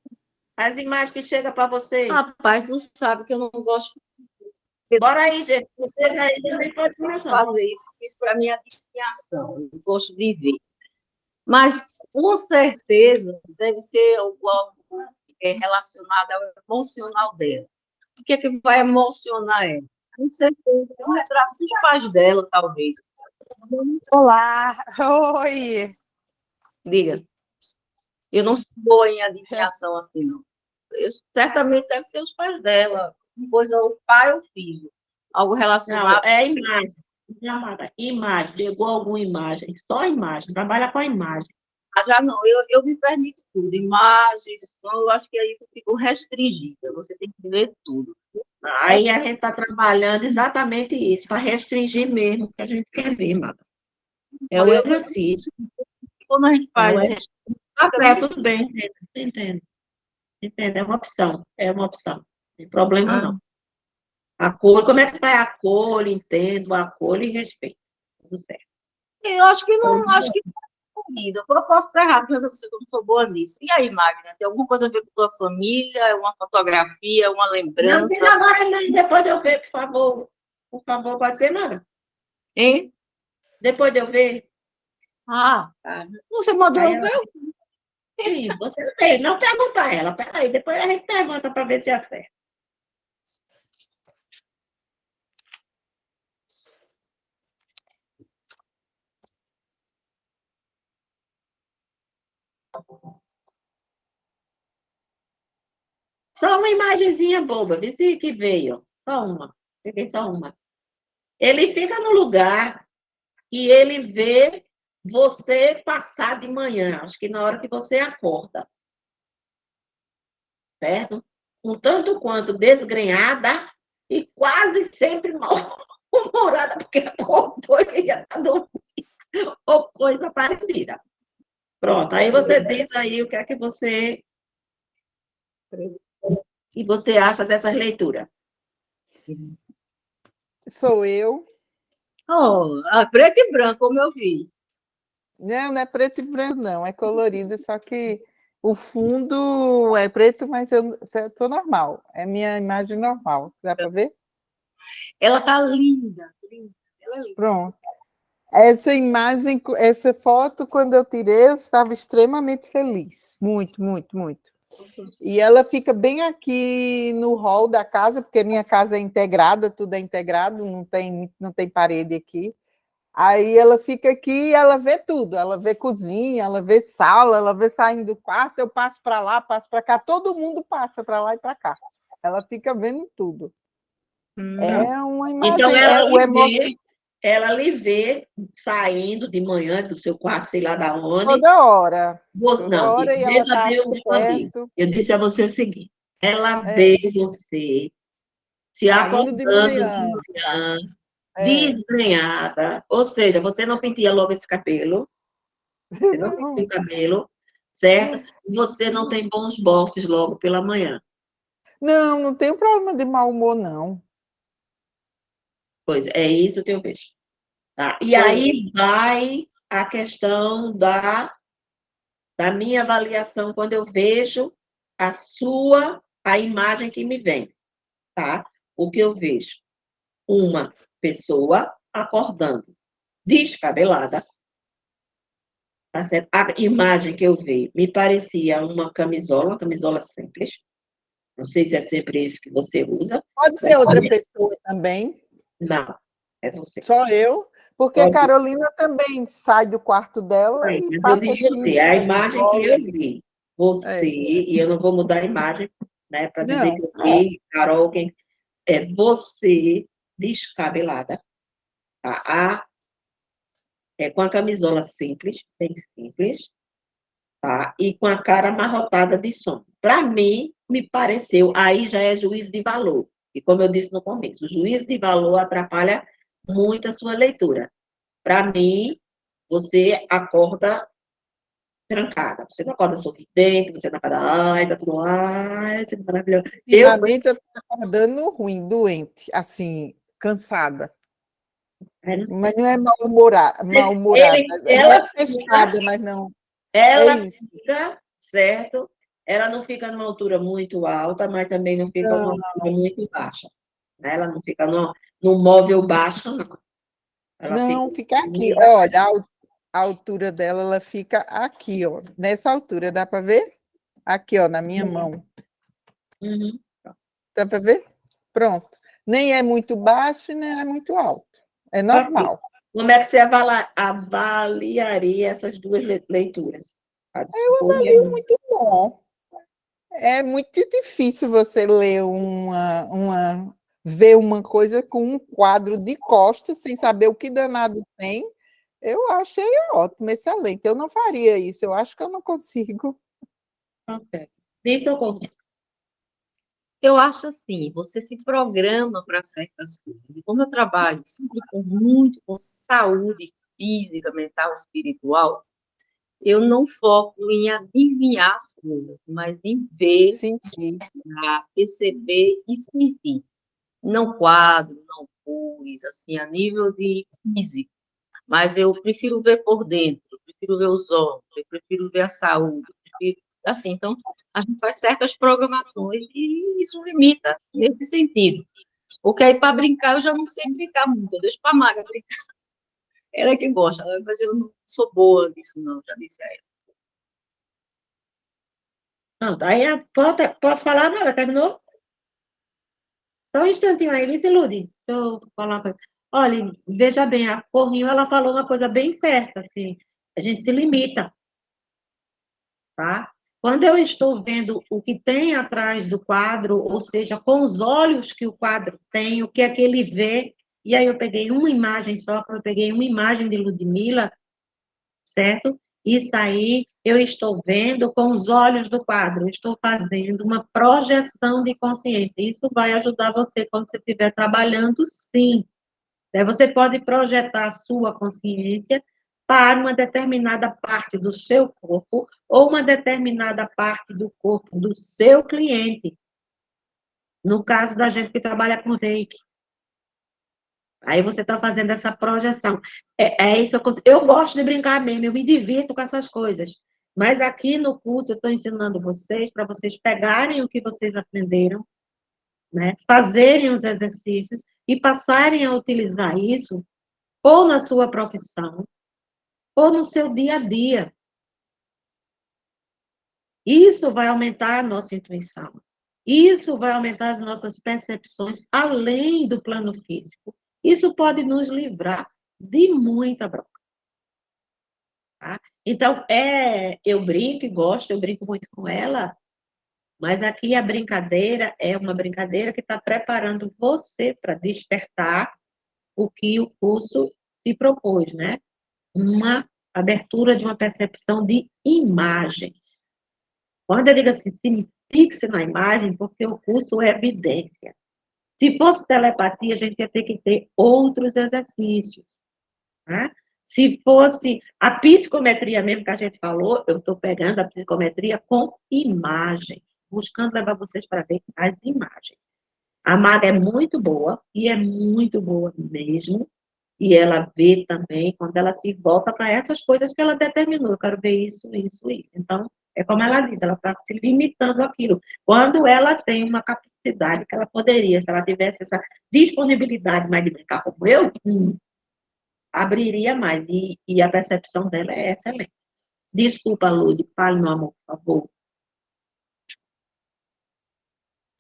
As imagens que chegam para você. Rapaz, tu sabe que eu não gosto Bora aí, gente. Vocês aí também podem de começar. fazer isso, porque isso para mim é adivinhação. Eu gosto de ver. Mas, com certeza, deve ser algo relacionado ao emocional dela. O que é que vai emocionar ela? Com certeza, é um retrato dos pais dela, talvez. Olá! Oi! Diga, eu não sou boa em adivinhação assim, não. Certamente deve ser os pais dela, coisa o pai ou filho, algo Não, relacionado. é imagem. Amada, imagem. Chegou alguma imagem. Só imagem. Trabalha com a imagem. Já não, eu me permito tudo, imagens, som, eu acho que aí eu fico restringida, você tem que ver tudo. Aí a gente está trabalhando exatamente isso, para restringir mesmo o que a gente quer ver, Mada. É o exercício. Quando a gente faz Tá certo, tudo bem, entendo. Entendo. Entendo, é uma opção. É uma opção. Não tem problema, não. Acolho, como é que vai? Acolho, entendo, acolho e respeito. Tudo certo. eu acho que não, acho que não é comida. Eu posso estar errado, mas eu sei que eu não sou boa nisso. E aí, Magna, tem alguma coisa a ver com tua família? É uma fotografia, uma Não lembrança? diga agora, não. Depois de eu ver, por favor. Por favor, pode ser, Mara? Hein? Depois de eu ver. Tá. Você mandou Aí eu ver? sim, você vê. Não pergunta a ela. Peraí, depois a gente pergunta para ver se é certo. Só uma imagenzinha boba, vê se que veio. Só uma. Peguei só uma. Ele fica no lugar e ele vê você passar de manhã, acho que na hora que você acorda. Certo? Um tanto quanto desgrenhada e quase sempre mal-humorada, porque acordou e ia estar dormindo, ou coisa parecida. Pronto, aí você diz aí o que é que você acha dessas leituras. Sou eu. Oh, preto e branco, como eu vi. Não, não é preto e branco, não. É colorido, só que o fundo é preto, mas eu estou normal. É minha imagem normal. Dá para ver? Ela tá linda, linda. Ela é linda. Pronto. Essa imagem, essa foto, quando eu tirei, eu estava extremamente feliz. Muito, muito, muito. E ela fica bem aqui no hall da casa, porque minha casa é integrada, tudo é integrado, não tem parede aqui. Aí ela fica aqui e ela vê tudo. Ela vê cozinha, ela vê sala, ela vê saindo do quarto, eu passo para lá, passo para cá, todo mundo passa para lá e para cá. Ela fica vendo tudo. Não. É uma Então, imagem, é o ela lhe vê saindo de manhã do seu quarto, sei lá da onde. toda hora. Não, Toda hora e ela veja está bem aqui uma vez. perto. Eu disse a você o seguinte: ela É. vê você se Saindo de acordando manhã. de manhã, É. desgrenhada, ou seja, você não penteia logo esse cabelo, você não penteia o cabelo, certo? E você não tem bons bofes logo pela manhã. Não, não tem problema de mau humor, não. Pois é isso que eu vejo. Tá? E aí vai a questão da minha avaliação quando eu vejo a imagem que me vem, tá? O que eu vejo? Uma pessoa acordando descabelada, tá certo? A imagem que eu vi me parecia uma camisola simples. Não sei se é sempre isso que você usa. Pode ser outra pessoa também. Não, é você. Só eu, porque Pode. Carolina também sai do quarto dela e Mas passa eu vi você, é a imagem que eu vi. Você, e eu não vou mudar a imagem, né, para dizer que eu vi, Carol, quem é você descabelada, tá? Com a camisola simples, bem simples, tá? E com a cara amarrotada de sono. Para mim, me pareceu, aí já é juízo de valor. E como eu disse no começo, o juízo de valor atrapalha muito a sua leitura. Para mim, você acorda trancada. Você não acorda sorridente, você não acorda, ai, tá tudo, ai, tudo maravilhoso. Ultimamente eu estou acordando ruim, doente, assim, cansada. Mas não é mal-humorada, é fechada, mas não. Ela É isso. fica, certo? Ela não fica numa altura muito alta, mas também não fica numa altura muito baixa. Né? Ela não fica no móvel baixo, não. Ela Não, fica aqui. fica... Olha, a altura dela, ela fica aqui, ó. Nessa altura, dá para ver? Aqui, ó, na minha mão. Uhum. Dá para ver? Pronto. Nem é muito baixo, nem é muito alto. É normal. Okay. Como é que você avaliaria essas duas leituras? Eu avalio muito bom. É muito difícil você ler ver uma coisa com um quadro de costas, sem saber o que danado tem. Eu achei ótimo, excelente. Eu não faria isso, eu acho que eu não consigo. Isso eu concordo. Eu acho assim, você se programa para certas coisas. E como eu trabalho sempre muito com saúde física, mental, espiritual, eu não foco em adivinhar as coisas, mas em ver, Sentir. perceber e sentir. Não quadro, não cores, assim, a nível de físico. Mas eu prefiro ver por dentro, eu prefiro ver os olhos, eu prefiro ver a saúde, eu prefiro... Assim, então, a gente faz certas programações e isso limita nesse sentido. Porque aí, para brincar, eu já não sei brincar muito, eu deixo para a Maga brincar. Ela é que gosta, mas eu não sou boa nisso, não, já disse a ela. Pronto, aí posso falar, Maga? Terminou? Só um instantinho aí, me ilude. Deixa eu falar uma coisa. Olha, veja bem, a Corrinho, ela falou uma coisa bem certa, assim, a gente se limita, tá? Quando eu estou vendo o que tem atrás do quadro, ou seja, com os olhos que o quadro tem, o que é que ele vê, e aí eu peguei uma imagem só, eu peguei uma imagem de Ludmilla, certo? Isso aí eu estou vendo com os olhos do quadro, eu estou fazendo uma projeção de consciência. Isso vai ajudar você quando você estiver trabalhando, sim. Daí você pode projetar a sua consciência para uma determinada parte do seu corpo ou uma determinada parte do corpo do seu cliente. No caso da gente que trabalha com reiki. Aí você está fazendo essa projeção. É isso, eu gosto de brincar mesmo, eu me divirto com essas coisas. Mas aqui no curso eu estou ensinando vocês, para vocês pegarem o que vocês aprenderam, né? Fazerem os exercícios e passarem a utilizar isso ou na sua profissão, ou no seu dia a dia. Isso vai aumentar a nossa intuição. Isso vai aumentar as nossas percepções além do plano físico. Isso pode nos livrar de muita bronca. Tá? Então, eu brinco e gosto, eu brinco muito com ela, mas aqui a brincadeira é uma brincadeira que está preparando você para despertar o que o curso se propôs, né? Uma abertura de uma percepção de imagem. Quando eu digo assim, se fixe na imagem, porque o curso é evidência. Se fosse telepatia, a gente ia ter que ter outros exercícios. Né? Se fosse a psicometria mesmo que a gente falou, eu estou pegando a psicometria com imagens, buscando levar vocês para ver as imagens. A Maga é muito boa, e é muito boa mesmo, e ela vê também quando ela se volta para essas coisas que ela determinou. Eu quero ver isso, isso, isso. Então, é como ela diz, ela está se limitando àquilo. Quando ela tem uma capacidade que ela poderia, se ela tivesse essa disponibilidade mais de brincar como eu, abriria mais. E a percepção dela é excelente. Desculpa, Lúdia, fale, meu amor, por favor.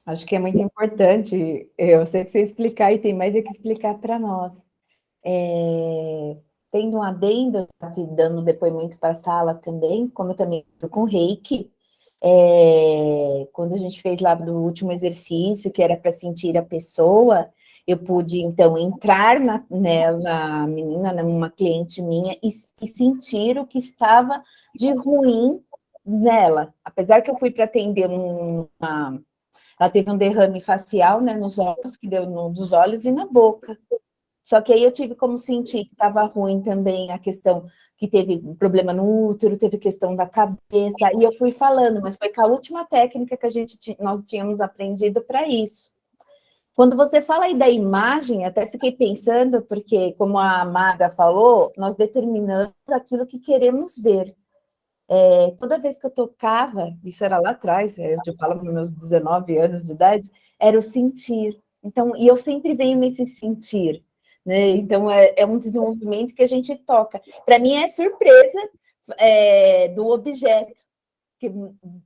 Acho que é muito importante. Eu sei que você explicar e tem mais é que explicar para nós. Tendo um adendo, te dando depoimento para a sala também, como eu também estou com Reiki, quando a gente fez lá do último exercício, que era para sentir a pessoa, eu pude, então, entrar na menina, numa cliente minha, e sentir o que estava de ruim nela. Apesar que eu fui para atender ela teve um derrame facial, né, nos olhos, que deu nos olhos e na boca. Só que aí eu tive como sentir que estava ruim também a questão que teve problema no útero, teve questão da cabeça, e eu fui falando, mas foi com a última técnica que nós tínhamos aprendido para isso. Quando você fala aí da imagem, até fiquei pensando, porque como a Maga falou, nós determinamos aquilo que queremos ver. Toda vez que eu tocava, isso era lá atrás, eu falo nos meus 19 anos de idade, era o sentir. Então, e eu sempre venho nesse sentir, né? Então, é um desenvolvimento que a gente toca. Para mim, é surpresa do objeto. Que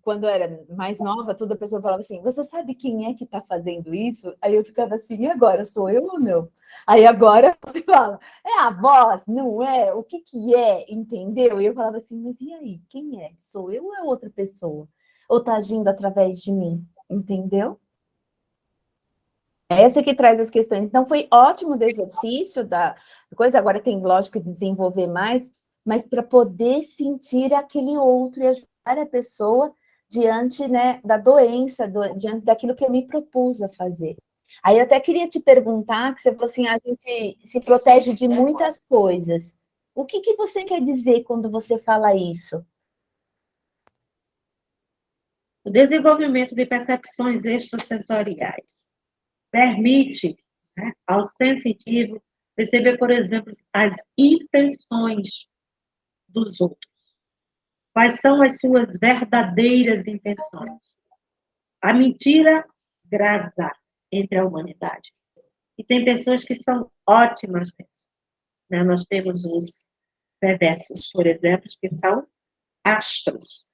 quando eu era mais nova, toda pessoa falava assim, você sabe quem é que está fazendo isso? Aí eu ficava assim, e agora, sou eu ou não? Aí agora você fala, é a voz, não é? O que é? Entendeu? E eu falava assim, mas e aí? Quem é? Sou eu ou é outra pessoa? Ou está agindo através de mim? Entendeu? Essa que traz as questões. Então, foi ótimo do exercício da coisa, agora tem, lógico, que desenvolver mais, mas para poder sentir aquele outro e ajudar a pessoa diante, né, da doença, diante daquilo que eu me propus a fazer. Aí eu até queria te perguntar, que você falou assim, a gente se protege de muitas coisas. O que você quer dizer quando você fala isso? O desenvolvimento de percepções extrasensoriais permite, né, ao sensitivo perceber, por exemplo, as intenções dos outros. Quais são as suas verdadeiras intenções? A mentira graça entre a humanidade. E tem pessoas que são ótimas nisso. Né? Nós temos os perversos, por exemplo, que são astros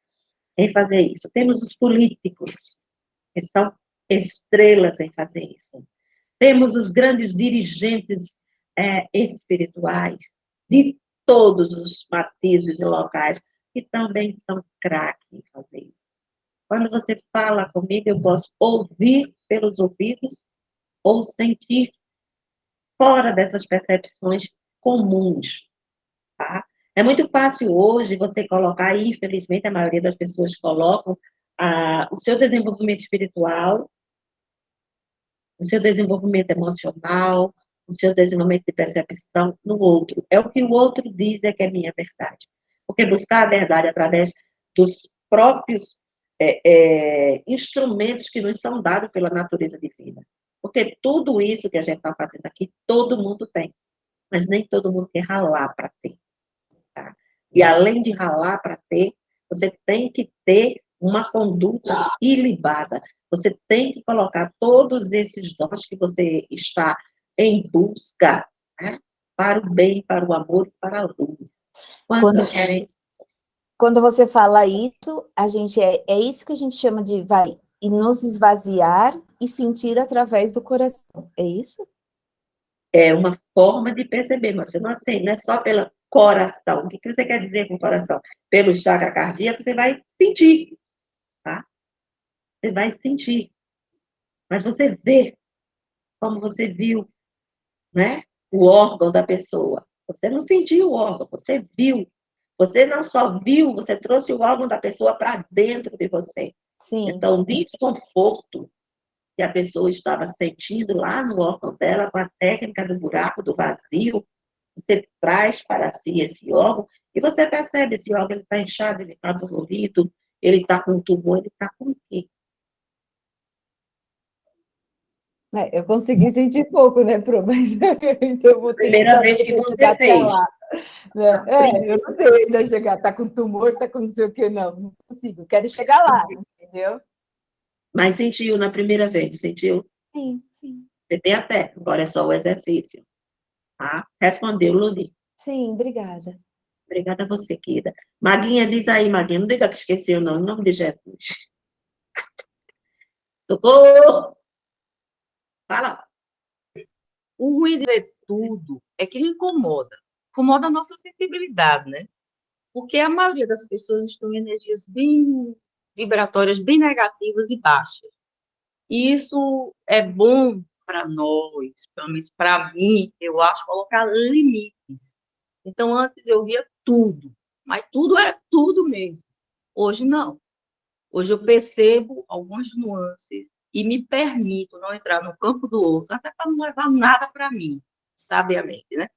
em fazer isso. Temos os políticos, que são estrelas em fazer isso. Temos os grandes dirigentes espirituais de todos os matizes e locais, que também são craques em fazer isso. Quando você fala comigo, eu posso ouvir pelos ouvidos ou sentir fora dessas percepções comuns. Tá? É muito fácil hoje você colocar, e infelizmente a maioria das pessoas colocam, o seu desenvolvimento espiritual, o seu desenvolvimento emocional, o seu desenvolvimento de percepção no outro. É o que o outro diz que é minha verdade. Porque buscar a verdade através dos próprios instrumentos que nos são dados pela natureza divina. Porque tudo isso que a gente está fazendo aqui, todo mundo tem. Mas nem todo mundo quer ralar para ter. Tá? E além de ralar para ter, você tem que ter uma conduta ilibada. Você tem que colocar todos esses dons que você está em busca, né? para o bem, para o amor e para a luz. Quantos querem? Quando você fala isso, a gente é isso que a gente chama de vai e nos esvaziar e sentir através do coração. É isso? É uma forma de perceber, mas você não assim, não é só pelo coração. O que que você quer dizer com coração? Pelo chakra cardíaco, você vai sentir, tá? Você vai sentir. Mas você vê como você viu, né? O órgão da pessoa. Você não sentiu o órgão, você viu. Você não só viu, você trouxe o órgão da pessoa para dentro de você. Sim. Então, o desconforto que a pessoa estava sentindo lá no órgão dela, com a técnica do buraco, do vazio, você traz para si esse órgão e você percebe esse órgão, ele está inchado, ele está dolorido, ele está com tumor, ele está com o quê? Eu consegui sentir pouco, né, Pro? Mas então eu vou ter que Primeira vez que você chegar até fez. lá. Né? Eu não sei ainda chegar, tá com tumor, tá com não sei o que, não consigo, quero chegar lá, entendeu? Mas sentiu na primeira vez, sentiu? Sim, sim. Você tem até, agora é só o exercício. Tá? Respondeu, Ludi. Sim, obrigada. Obrigada a você, querida. Maguinha, diz aí, Maguinha, não diga que esqueceu, não, em nome de Jesus. Socorro! Fala. O ruim de ver tudo é que ele incomoda. Incomoda a nossa sensibilidade, né? Porque a maioria das pessoas estão em energias bem vibratórias, bem negativas e baixas. E isso é bom para nós, pelo menos para mim, eu acho, colocar limites. Então, antes eu via tudo, mas tudo era tudo mesmo. Hoje, não. Hoje eu percebo algumas nuances e me permito não entrar no campo do outro, até para não levar nada para mim, sabiamente, né?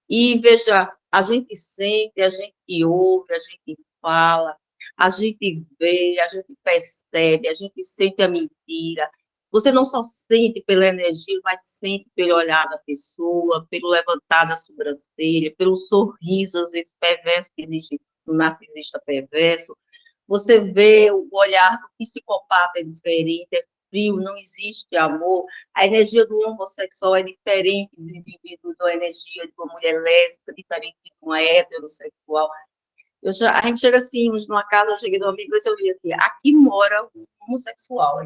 E veja, a gente sente, a gente ouve, a gente fala, a gente vê, a gente percebe, a gente sente a mentira. Você não só sente pela energia, mas sente pelo olhar da pessoa, pelo levantar da sobrancelha, pelo sorriso, às vezes, perverso que existe no narcisista perverso. Você vê o olhar do psicopata é diferente, é frio, não existe amor. A energia do homossexual é diferente da energia de uma mulher lésbica, diferente de uma heterossexual. A gente chega assim, numa casa, eu cheguei de um amigo, eu vi aqui, aqui mora um homossexual.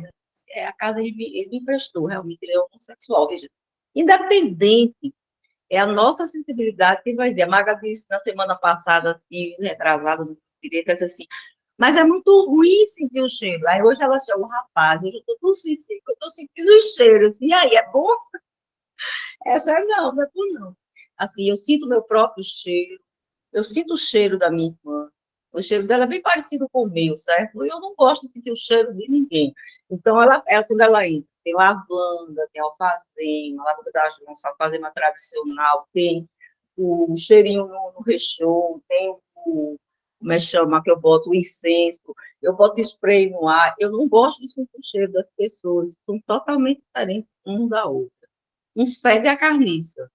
A casa ele me emprestou, realmente, ele é homossexual. Veja, independente, é a nossa sensibilidade que vai dizer. A Maga disse na semana passada, assim, retrasada, no direito, assim, mas é muito ruim sentir o cheiro. Aí hoje ela chama o rapaz, hoje eu estou sentindo os cheiros. E aí, é bom? Essa não é bom não. Assim, eu sinto o meu próprio cheiro, eu sinto o cheiro da minha irmã. O cheiro dela é bem parecido com o meu, certo? Eu não gosto de sentir o cheiro de ninguém. Então, quando ela entra, tem lavanda, tem alfazema, lavanda da Johnson, alfazema tradicional, tem o cheirinho no rechão, tem como é que chama, que eu boto o incenso, eu boto spray no ar. Eu não gosto de sentir o cheiro das pessoas, são totalmente diferentes um da outra. Uns fedem a carniça,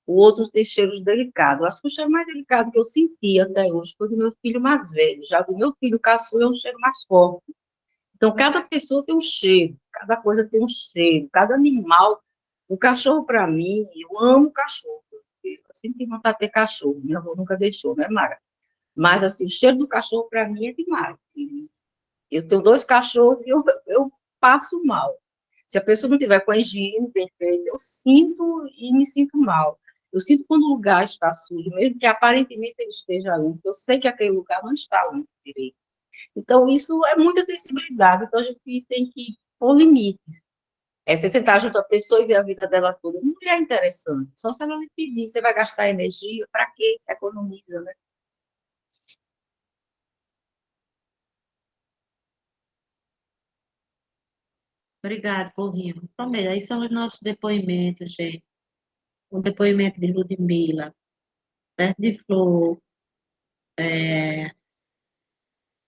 o outro tem cheiros delicados. Acho que o cheiro mais delicado que eu senti até hoje foi do meu filho mais velho. Já do meu filho caçula é um cheiro mais forte. Então, cada pessoa tem um cheiro, cada coisa tem um cheiro, cada animal. O cachorro, para mim, eu amo cachorro. Eu sempre tive vontade de ter cachorro. Minha avó nunca deixou, né, Mara? Mas, assim, o cheiro do cachorro, para mim, é demais. Eu tenho 2 cachorros e eu passo mal. Se a pessoa não tiver com a higiene bem feita, eu sinto e me sinto mal. Eu sinto quando o lugar está sujo, mesmo que aparentemente ele esteja limpo, eu sei que aquele lugar não está limpo direito. Então, isso é muita sensibilidade, então a gente tem que pôr limites. Você sentar junto à pessoa e ver a vida dela toda, não é interessante. Só se ela lhe pedir, você vai gastar energia, para quê? Economiza, né? Obrigada, povinho. Também, aí são os nossos depoimentos, gente. O depoimento de Ludmila, né, de Flor.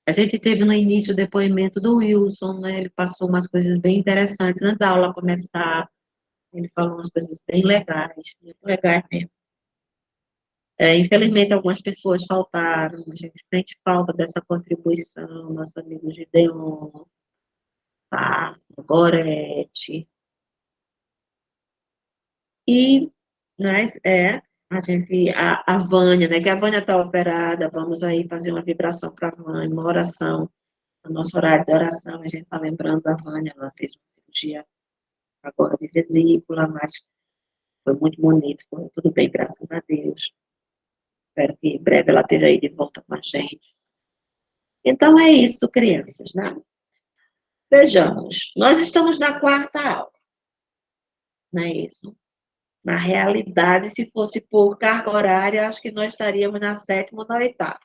A gente teve no início o depoimento do Wilson, né? Ele passou umas coisas bem interessantes antes da aula começar. Ele falou umas coisas bem legais, muito legais mesmo. Infelizmente, algumas pessoas faltaram, a gente sente falta dessa contribuição, nosso amigo Gideon, tá? Gorete. E, né, a Vânia, né? Que a Vânia está operada, vamos aí fazer uma vibração para a Vânia, uma oração. No nosso horário de oração, a gente está lembrando da Vânia, ela fez uma cirurgia agora de vesícula, mas foi muito bonito, foi tudo bem, graças a Deus. Espero que em breve ela esteja aí de volta com a gente. Então é isso, crianças, né? Vejamos, nós estamos na 4ª aula, não é isso? Na realidade, se fosse por carga horária, acho que nós estaríamos na 7ª ou na 8ª,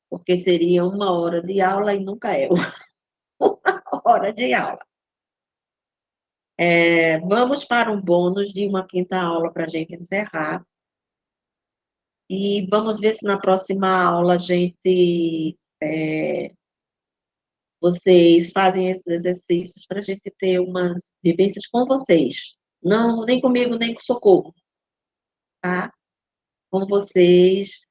porque seria 1 hora de aula e nunca é 1 hora de aula. Vamos para um bônus de uma 5ª aula para a gente encerrar. E vamos ver se na próxima aula a gente vocês fazem esses exercícios para a gente ter umas vivências com vocês. Não, nem comigo, nem com Socorro. Tá? Com vocês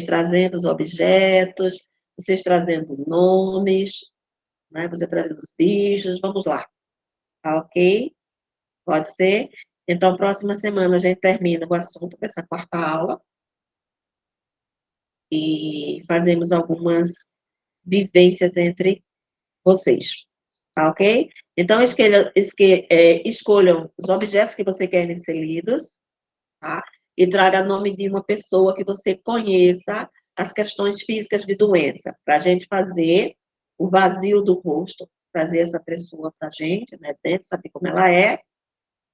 trazendo os objetos, vocês trazendo nomes, né? Você trazendo os bichos, vamos lá. Tá ok? Pode ser? Então, próxima semana a gente termina o assunto dessa 4ª aula e fazemos algumas vivências entre vocês. Tá ok? Então, escolham os objetos que você querem ser lidos, tá? E traga nome de uma pessoa que você conheça as questões físicas de doença, para a gente fazer o vazio do rosto, trazer essa pessoa para a gente, né, dentro, saber como ela é,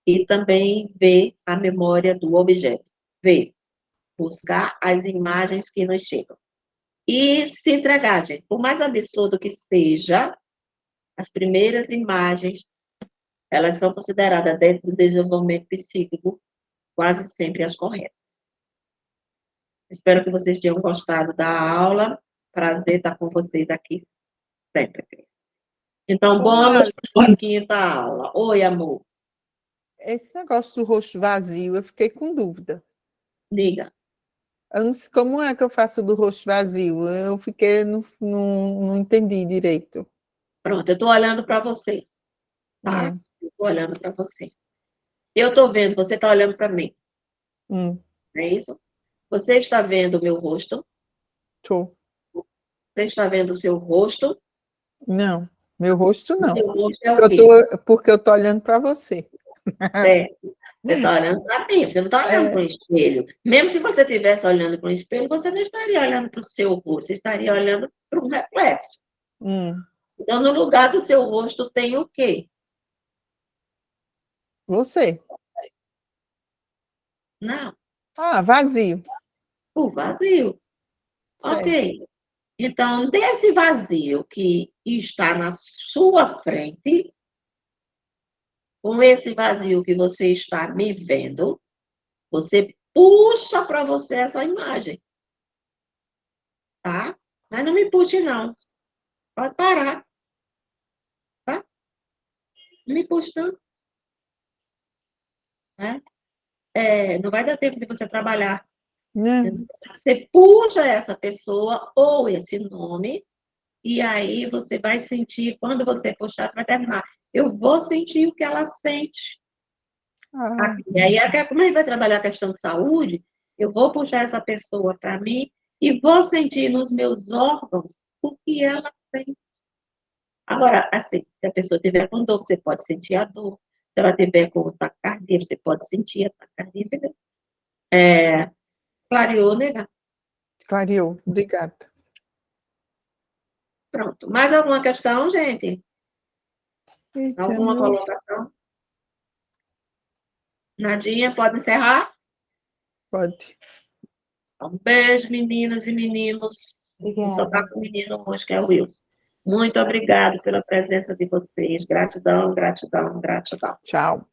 e também ver a memória do objeto. Ver, buscar as imagens que nos chegam. E se entregar, gente. Por mais absurdo que seja, as primeiras imagens, elas são consideradas dentro do desenvolvimento psíquico quase sempre as corretas. Espero que vocês tenham gostado da aula. Prazer estar com vocês aqui sempre. Então, vamos para a 5ª aula. Oi, amor. Esse negócio do rosto vazio, eu fiquei com dúvida. Diga. Eu não sei como é que eu faço do rosto vazio. Eu fiquei, não entendi direito. Pronto, eu estou olhando para você. Tá? Eu estou olhando para você. Eu estou vendo, você está olhando para mim. Não é isso? Você está vendo o meu rosto? Tô. Você está vendo o seu rosto? Não, meu rosto não. O seu rosto é o quê? Porque eu estou olhando para você. Certo. Você está olhando para mim, você não está olhando para o espelho. Mesmo que você estivesse olhando para o espelho, você não estaria olhando para o seu rosto, você estaria olhando para um reflexo. Então, no lugar do seu rosto tem o quê? Você. Não. Ah, vazio. O vazio. Certo. Ok. Então, desse vazio que está na sua frente, com esse vazio que você está me vendo, você puxa para você essa imagem. Tá? Mas não me puxe, não. Pode parar. Tá? Não me puxe, não. Né? Não vai dar tempo de você trabalhar. Você puxa essa pessoa ou esse nome, e aí você vai sentir, quando você puxar, vai terminar. Eu vou sentir o que ela sente. E aí, como a gente vai trabalhar a questão de saúde, eu vou puxar essa pessoa para mim e vou sentir nos meus órgãos o que ela sente. Agora, assim, se a pessoa tiver com dor, você pode sentir a dor. Se ela tiver com taquicardia, você pode sentir a taquicardia, entendeu? Clareou, nega? Clareou, obrigada. Pronto. Mais alguma questão, gente? Alguma colocação? Nadinha, pode encerrar? Pode. Um beijo, meninas e meninos. Obrigada. Só está com o menino hoje, que é o Wilson. Muito obrigada pela presença de vocês. Gratidão, gratidão, gratidão. Tchau.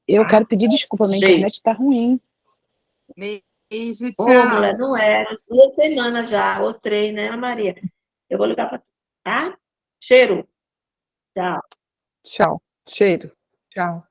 Eu quero pedir desculpa, minha internet está ruim. Beijo, Ô, tchau. mulher, não era. 2 semanas já, ou 3, né, Maria? Eu vou ligar para tu, tá? Cheiro. Tchau. Tchau. Cheiro. Tchau.